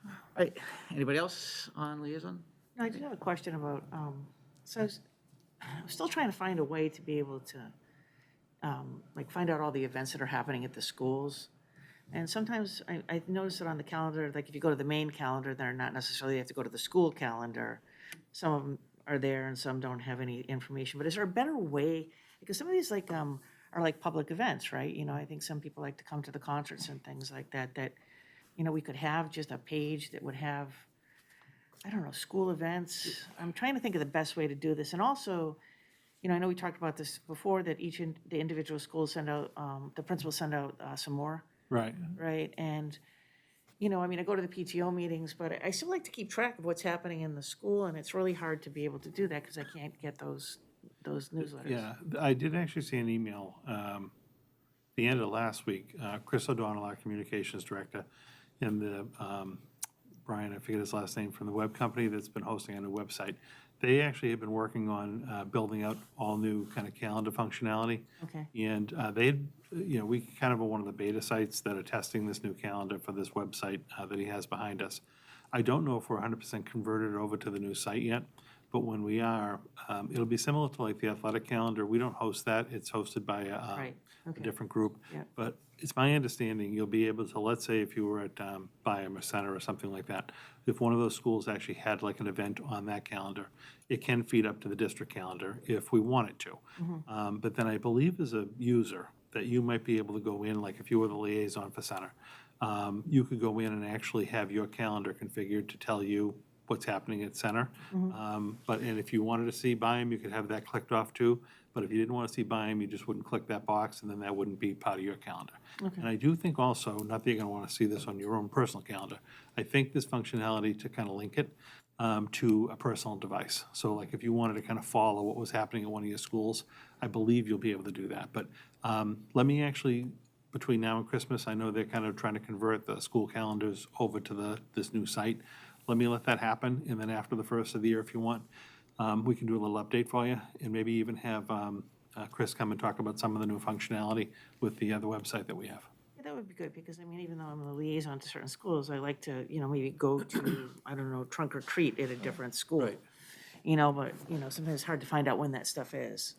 All right, anybody else on liaison? No, I do have a question about, so I'm still trying to find a way to be able to, like, find out all the events that are happening at the schools. And sometimes I notice it on the calendar, like if you go to the main calendar, they're not necessarily, you have to go to the school calendar. Some of them are there and some don't have any information. But is there a better way? Because some of these like are like public events, right? You know, I think some people like to come to the concerts and things like that, that, you know, we could have just a page that would have, I don't know, school events. I'm trying to think of the best way to do this. And also, you know, I know we talked about this before, that the individual schools send out, the principals send out some more. Right. Right, and, you know, I mean, I go to the PTO meetings, but I still like to keep track of what's happening in the school, and it's really hard to be able to do that because I can't get those newsletters. Yeah, I did actually see an email, the end of last week, Chris O'Donnell, our communications director, and the, Brian, I forget his last name, from the web company that's been hosting a new website. They actually have been working on building out all new kind of calendar functionality. Okay. And they, you know, we kind of are one of the beta sites that are testing this new calendar for this website that he has behind us. I don't know if we're 100% converted over to the new site yet, but when we are, it'll be similar to like the athletic calendar. We don't host that. It's hosted by Right, a okay. different group. Yeah. But it's my understanding you'll be able to, let's say if you were at Byam or Center or something like that, if one of those schools actually had like an event on that calendar, it can feed up to the district calendar if we want it to. But then I believe as a user that you might be able to go in, like if you were the liaison for Center, you could go in and actually have your calendar configured to tell you what's happening at Center. And if you wanted to see Byam, you could have that clicked off too. But if you didn't want to see Byam, you just wouldn't click that box, and then that wouldn't be part of your calendar. And I do think also, not that you're going to want to see this on your own personal calendar, I think this functionality to kind of link it to a personal device. So like if you wanted to kind of follow what was happening at one of your schools, I believe you'll be able to do that. But let me actually, between now and Christmas, I know they're kind of trying to convert the school calendars over to this new site. Let me let that happen, and then after the first of the year, if you want, we can do a little update for you, and maybe even have Chris come and talk about some of the new functionality with the other website that we have. Yeah, that would be good, because I mean, even though I'm a liaison to certain schools, I like to, maybe go to, I don't know, trunk or treat at a different school. Right. But, sometimes it's hard to find out when that stuff is.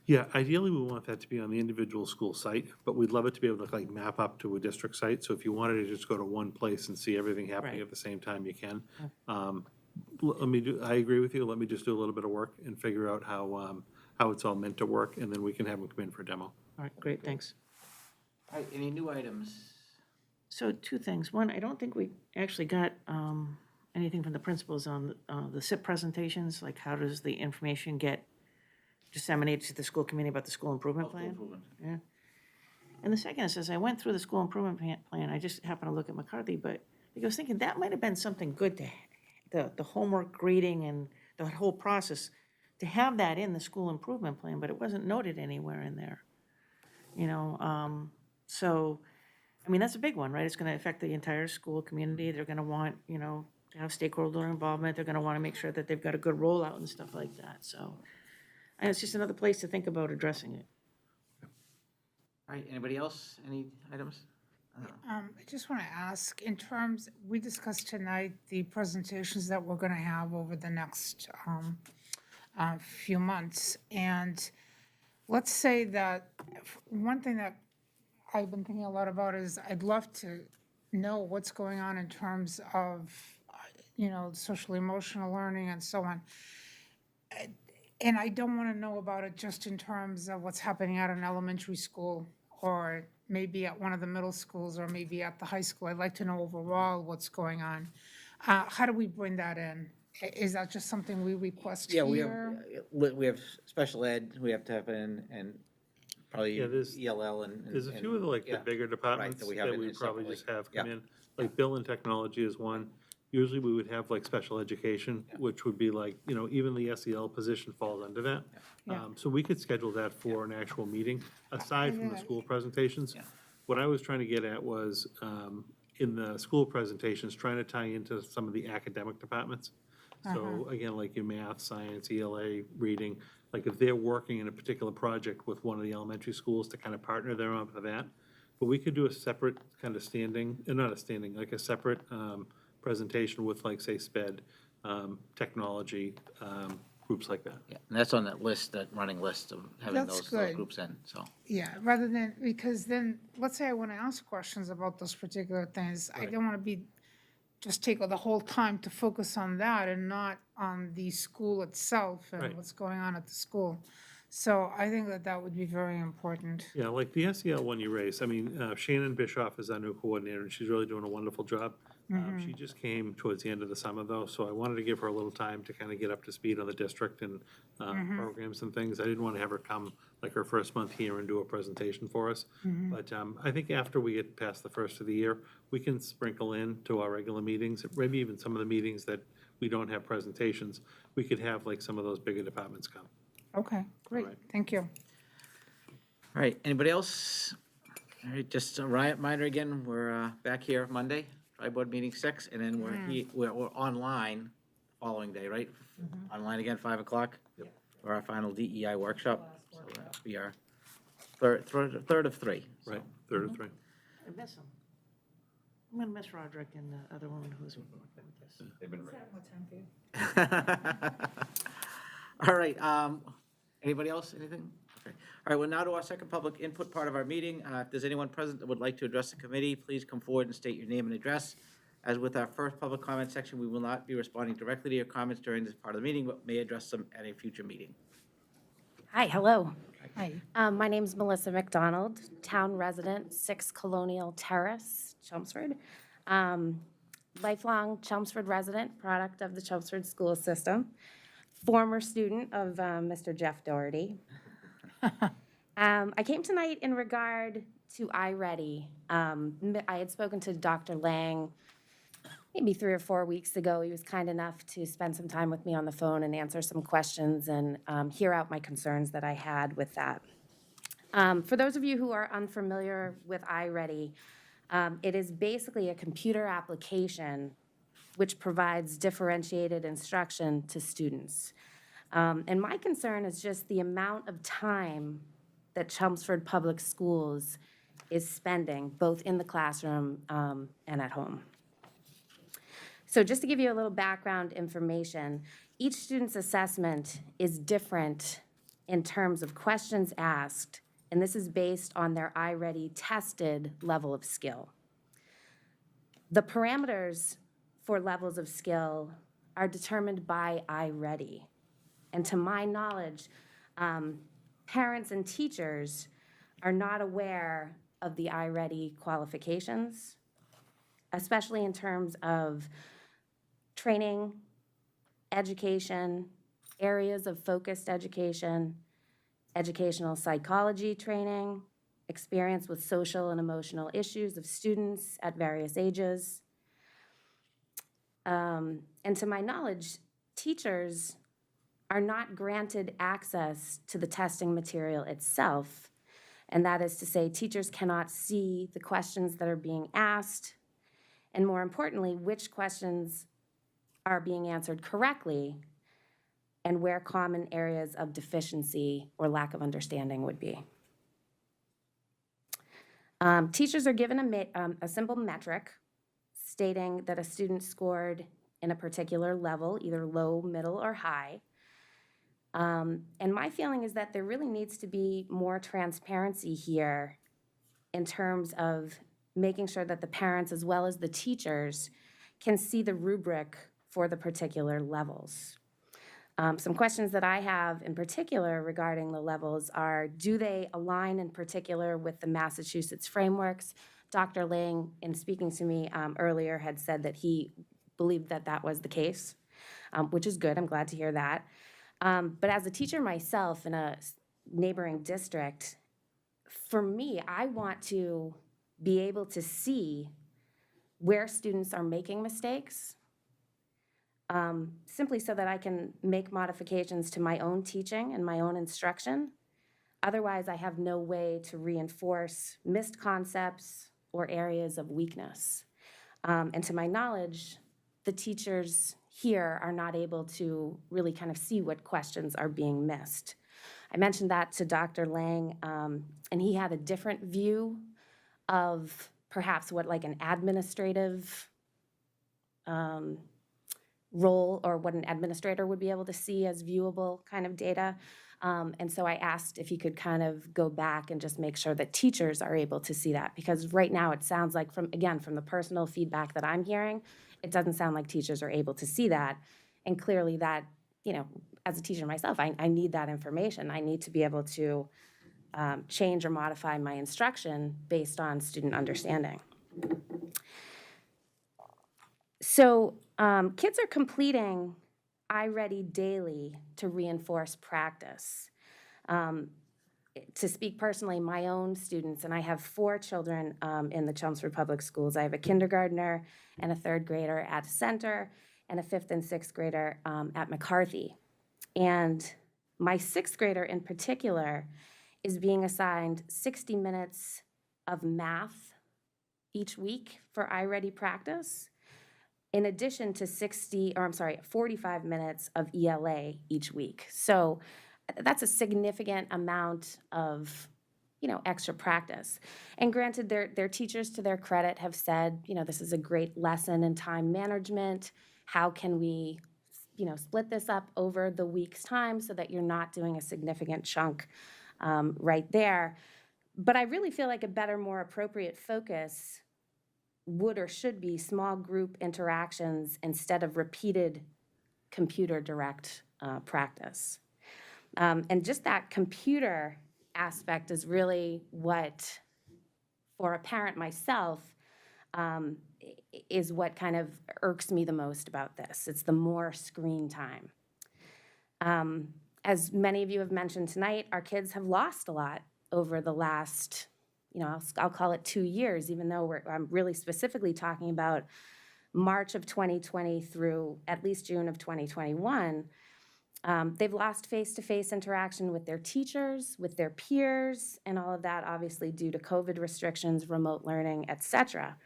Yeah, ideally, we want that to be on the individual school site, but we'd love it to be able to like map up to a district site. So if you wanted to just go to one place and see everything happening Right. at the same time, you can. I agree with you. Let me just do a little bit of work and figure out how it's all meant to work, and then we can have them come in for a demo. All right, great, thanks. All right, any new items? So two things. One, I don't think we actually got anything from the principals on the SIP presentations, like how does the information get disseminated to the school committee about the school improvement plan? Yeah. And the second is, as I went through the school improvement plan, I just happened to look at McCarthy, but I was thinking that might have been something good to, the homework grading and the whole process, to have that in the school improvement plan, but it wasn't noted anywhere in there. So, I mean, that's a big one, right? It's gonna affect the entire school community. They're gonna want, to have stakeholder involvement. They're gonna wanna make sure that they've got a good rollout and stuff like that, so. And it's just another place to think about addressing it. All right, anybody else? Any items? I just want to ask, in terms, we discussed tonight the presentations that we're going to have over the next few months. And let's say that, one thing that I've been thinking a lot about is I'd love to know what's going on in terms of, social emotional learning and so on. And I don't want to know about it just in terms of what's happening at an elementary school, or maybe at one of the middle schools, or maybe at the high school. I'd like to know overall what's going on. How do we bring that in? Is that just something we request Yeah, here? we have special ed, we have to have in, and probably Yeah, there's- ELL and. There's a few of the, like, the yeah. bigger departments that we have that it we in probably separately. just have Yeah. come in. Like Bill and Technology is one. Usually we would have like special education, which would be like, even the SEL position falls under that. Yeah. So we could schedule that for an actual meeting, aside from the Yeah. school presentations. Yeah. What I was trying to get at was, in the school presentations, trying to tie into some of the academic departments. So again, like your math, science, ELA, reading, like if they're working in a particular project with one of the elementary schools to kind of partner them up for that. But we could do a separate kind of like a separate presentation with like, say, SPED, technology, groups like that. Yeah, and that's on that list, that running list of having That's those good. groups in, so. Yeah, rather than, because then, let's say I want to ask questions about those particular things. I don't want to just take the whole time to focus on that and not on the school itself and Right. what's going on at the school. So I think that would be very important. Yeah, like the SEL one you raised, I mean, Shannon Bischoff is our new coordinator, and she's really doing a wonderful job. She just came towards the end of the summer, though, so I wanted to give her a little time to kind of get up to speed on the district and programs and things. I didn't want to have her come like her first month here and do a presentation for us. But I think after we get past the first of the year, we can sprinkle in to our regular meetings, maybe even some of the meetings that we don't have presentations. We could have like some of those bigger departments come. Okay, great, All right. thank you. All right, anybody else? All right, just a reminder again, we're back here Monday, tri-board meeting 6, and then we're online following day, right? Online again, 5 o'clock? Yep. For our final DEI workshop. So that'll be our third of 3. so. Right, third of 3. I miss him. I'm gonna miss Roderick and the other woman who's with us. They've been What time for you? All right, anybody else, anything? Okay. All right, well, now to our second public input part of our meeting. If there's anyone present that would like to address the committee, please come forward and state your name and address. As with our first public comment section, we will not be responding directly to your comments during this part of the meeting, but may address them at a future meeting. Hi, hello. Hi. My name's Melissa McDonald, town resident, 6 Colonial Terrace, Chelmsford. Lifelong Chelmsford resident, product of the Chelmsford school system. Former student of Mr. Jeff Doherty. I came tonight in regard to iReady. I had spoken to Dr. Lang maybe 3 or 4 weeks ago. He was kind enough to spend some time with me on the phone and answer some questions and hear out my concerns that I had with that. For those of you who are unfamiliar with iReady, it is basically a computer application which provides differentiated instruction to students. And my concern is just the amount of time that Chelmsford Public Schools is spending, both in the classroom and at home. So just to give you a little background information, each student's assessment is different in terms of questions asked, and this is based on their iReady tested level of skill. The parameters for levels of skill are determined by iReady. And to my knowledge, parents and teachers are not aware of the iReady qualifications, especially in terms of training, education, areas of focused education, educational psychology training, experience with social and emotional issues of students at various ages. And to my knowledge, teachers are not granted access to the testing material itself. And that is to say, teachers cannot see the questions that are being asked, and more importantly, which questions are being answered correctly and where common areas of deficiency or lack of understanding would be. Teachers are given a simple metric stating that a student scored in a particular level, either low, middle, or high. And my feeling is that there really needs to be more transparency here in terms of making sure that the parents as well as the teachers can see the rubric for the particular levels. Some questions that I have in particular regarding the levels are, do they align in particular with the Massachusetts frameworks? Dr. Lang, in speaking to me earlier, had said that he believed that that was the case, which is good. I'm glad to hear that. But as a teacher myself in a neighboring district, for me, I want to be able to see where students are making mistakes, simply so that I can make modifications to my own teaching and my own instruction. Otherwise, I have no way to reinforce missed concepts or areas of weakness. And to my knowledge, the teachers here are not able to really kind of see what questions are being missed. I mentioned that to Dr. Lang, and he had a different view of perhaps what like an administrative role or what an administrator would be able to see as viewable kind of data. And so I asked if he could kind of go back and just make sure that teachers are able to see that, because right now it sounds like from the personal feedback that I'm hearing, it doesn't sound like teachers are able to see that. And clearly that, as a teacher myself, I need that information. I need to be able to change or modify my instruction based on student understanding. So kids are completing iReady daily to reinforce practice. To speak personally, my own students, and I have 4 children in the Chelmsford Public Schools. I have a kindergartner and a 3rd grader at Center and a 5th and 6th grader at McCarthy. And my 6th grader in particular is being assigned 60 minutes of math each week for iReady practice, in addition to 45 minutes of ELA each week. So that's a significant amount of, extra practice. And granted, their teachers, to their credit, have said, this is a great lesson in time management. How can we, split this up over the week's time so that you're not doing a significant chunk right there. But I really feel like a better, more appropriate focus would or should be small group interactions instead of repeated computer direct practice. And just that computer aspect is really what, for a parent myself, is what kind of irks me the most about this. It's the more screen time. As many of you have mentioned tonight, our kids have lost a lot over the last, I'll call it 2 years, even though I'm really specifically talking about March of 2020 through at least June of 2021. They've lost face-to-face interaction with their teachers, with their peers, and all of that obviously due to COVID restrictions, remote learning, et cetera.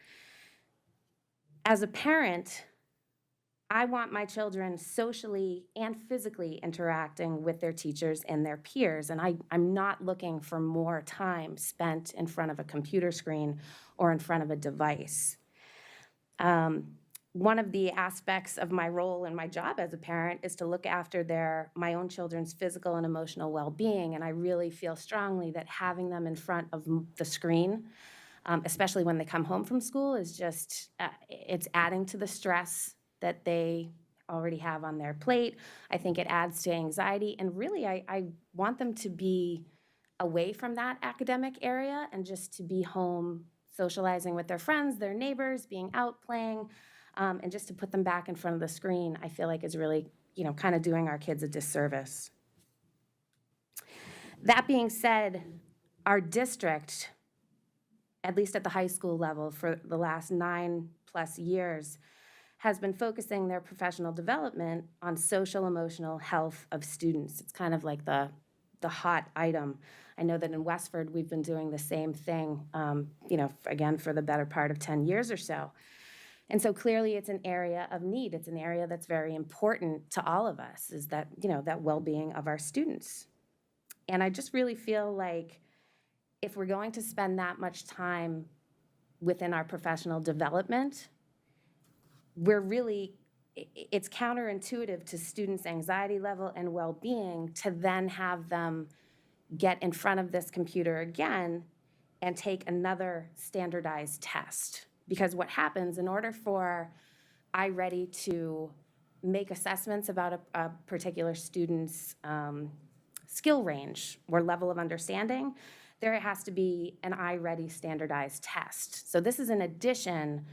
As a parent, I want my children socially and physically interacting with their teachers and their peers, and I'm not looking for more time spent in front of a computer screen or in front of a device. One of the aspects of my role and my job as a parent is to look after my own children's physical and emotional well-being, and I really feel strongly that having them in front of the screen, especially when they come home from school, is just, it's adding to the stress that they already have on their plate. I think it adds to anxiety, and really, I want them to be away from that academic area and just to be home socializing with their friends, their neighbors, being out playing, and just to put them back in front of the screen, I feel like is really, kind of doing our kids a disservice. That being said, our district, at least at the high school level, for the last 9+ years, has been focusing their professional development on social emotional health of students. It's kind of like the hot item. I know that in Westford, we've been doing the same thing, again, for the better part of 10 years or so. And so clearly it's an area of need. It's an area that's very important to all of us, is that, that well-being of our students. And I just really feel like if we're going to spend that much time within our professional development, it's counterintuitive to students' anxiety level and well-being to then have them get in front of this computer again and take another standardized test. Because what happens, in order for iReady to make assessments about a particular student's skill range or level of understanding, there has to be an iReady standardized test. So this is in addition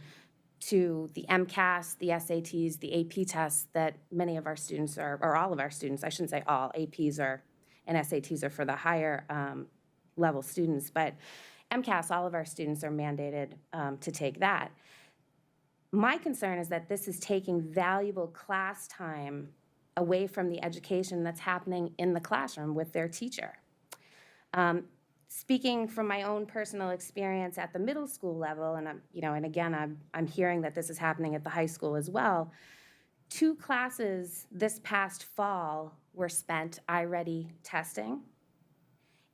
to the MCAS, the SATs, the AP tests that many of our students or all of our students, I shouldn't say all, APs and SATs are for the higher level students, but MCAS, all of our students are mandated to take that. My concern is that this is taking valuable class time away from the education that's happening in the classroom with their teacher. Speaking from my own personal experience at the middle school level, and I'm hearing that this is happening at the high school as well. 2 classes this past fall were spent iReady testing,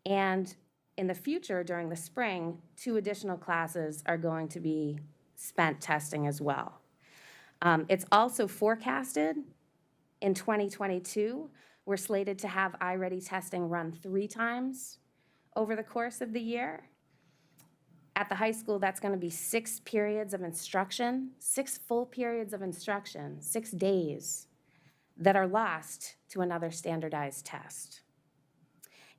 and in the future, during the spring, 2 additional classes are going to be spent testing as well. It's also forecasted in 2022, we're slated to have iReady testing run 3 times over the course of the year. At the high school, that's going to be 6 periods of instruction, 6 full periods of instruction, 6 days that are lost to another standardized test.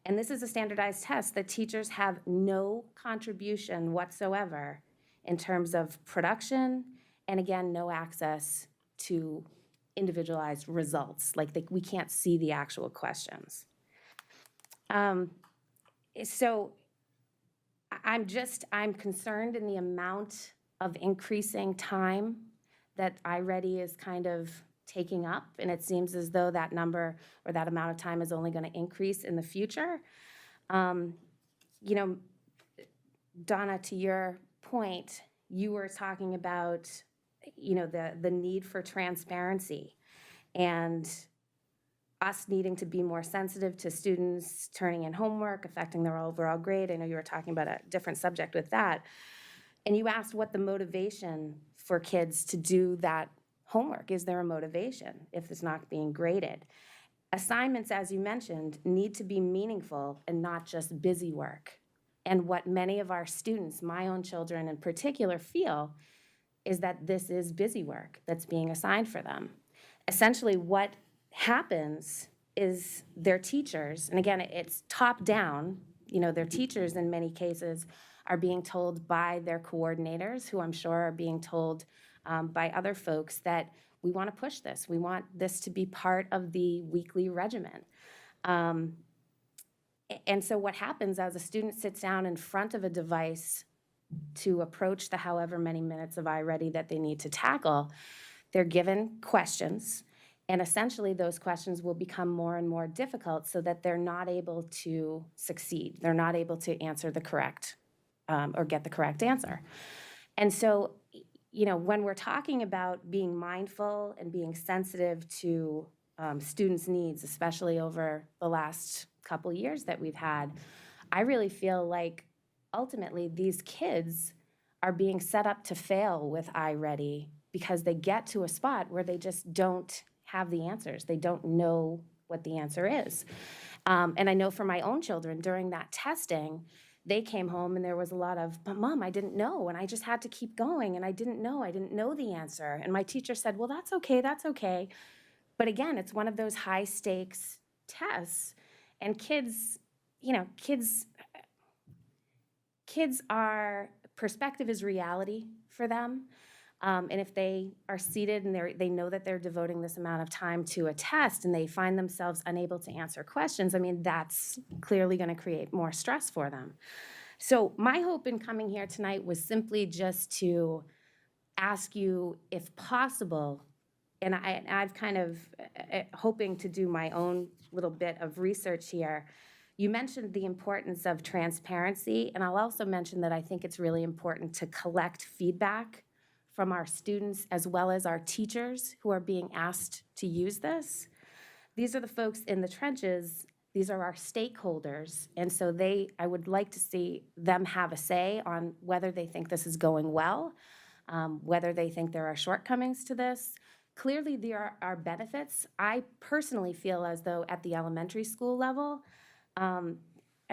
And this is a standardized test that teachers have no contribution whatsoever in terms of production, and again, no access to individualized results. We can't see the actual questions. So I'm concerned in the amount of increasing time that iReady is kind of taking up, and it seems as though that number or that amount of time is only going to increase in the future. Donna, to your point, you were talking about, the need for transparency and us needing to be more sensitive to students turning in homework, affecting their overall grade. I know you were talking about a different subject with that. And you asked what the motivation for kids to do that homework. Is there a motivation if it's not being graded? Assignments, as you mentioned, need to be meaningful and not just busy work. And what many of our students, my own children in particular, feel is that this is busy work that's being assigned for them. Essentially, what happens is their teachers, and again, it's top down, their teachers in many cases are being told by their coordinators, who I'm sure are being told by other folks, that we want to push this. We want this to be part of the weekly regimen. And so what happens as a student sits down in front of a device to approach the however many minutes of iReady that they need to tackle, they're given questions, and essentially those questions will become more and more difficult so that they're not able to succeed. They're not able to answer the correct or get the correct answer. And so, you know, when we're talking about being mindful and being sensitive to students' needs, especially over the last couple years that we've had, I really feel like ultimately these kids are being set up to fail with iReady because they get to a spot where they just don't have the answers. They don't know what the answer is. And I know for my own children, during that testing, they came home and there was a lot of, but Mom, I didn't know, and I just had to keep going, and I didn't know the answer. And my teacher said, well, that's okay, that's okay. But again, it's one of those high stakes tests, and kids, you know, kids are, perspective is reality for them. And if they are seated and they know that they're devoting this amount of time to a test and they find themselves unable to answer questions, I mean, that's clearly going to create more stress for them. So my hope in coming here tonight was simply just to ask you, if possible, and I've kind of hoping to do my own little bit of research here. You mentioned the importance of transparency, and I'll also mention that I think it's really important to collect feedback from our students as well as our teachers who are being asked to use this. These are the folks in the trenches, these are our stakeholders, and so I would like to see them have a say on whether they think this is going well, whether they think there are shortcomings to this. Clearly, there are benefits. I personally feel as though at the elementary school level, I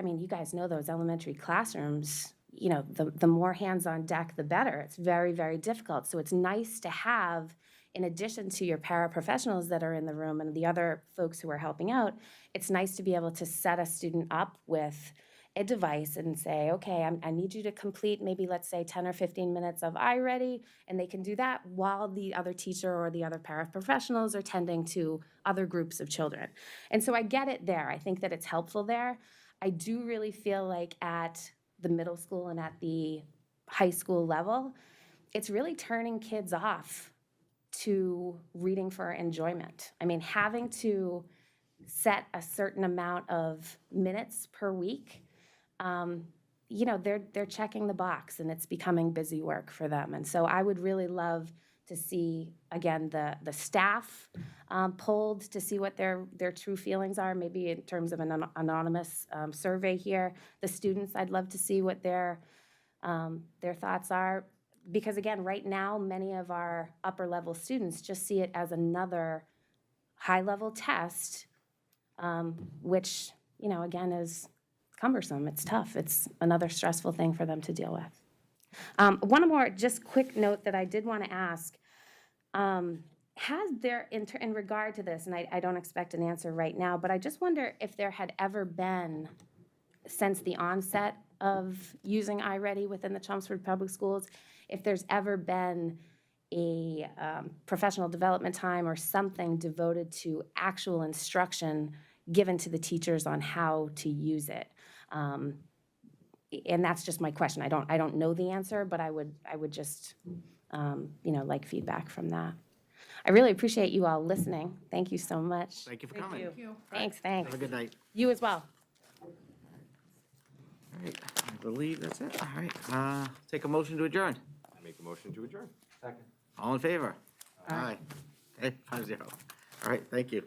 mean, you guys know those elementary classrooms, you know, the more hands on deck, the better. It's very, very difficult. So it's nice to have, in addition to your paraprofessionals that are in the room and the other folks who are helping out, it's nice to be able to set a student up with a device and say, okay, I need you to complete maybe, let's say, 10 or 15 minutes of iReady, and they can do that while the other teacher or the other paraprofessionals are tending to other groups of children. And so I get it there. I think that it's helpful there. I do really feel like at the middle school and at the high school level, it's really turning kids off to reading for enjoyment. I mean, having to set a certain amount of minutes per week, you know, they're checking the box and it's becoming busy work for them. And so I would really love to see, again, the staff polled to see what their true feelings are, maybe in terms of an anonymous survey here. The students, I'd love to see what their thoughts are. Because again, right now, many of our upper level students just see it as another high level test, which, you know, again, is cumbersome. It's tough. It's another stressful thing for them to deal with. One more just quick note that I did want to ask. Has there, in regard to this, and I don't expect an answer right now, but I just wonder if there had ever been, since the onset of using iReady within the Chelmsford Public Schools, if there's ever been a professional development time or something devoted to actual instruction given to the teachers on how to use it. And that's just my question. I don't know the answer, but I would just, you know, like feedback from that. I really appreciate you all listening. Thank you so much. Thank you for coming. Thanks, Have thanks. a good night. You as well. All right, I believe that's it. All right, take a motion to adjourn. I make a motion to adjourn. Second. All in favor? Aye. Okay, 5-0. All right, thank you.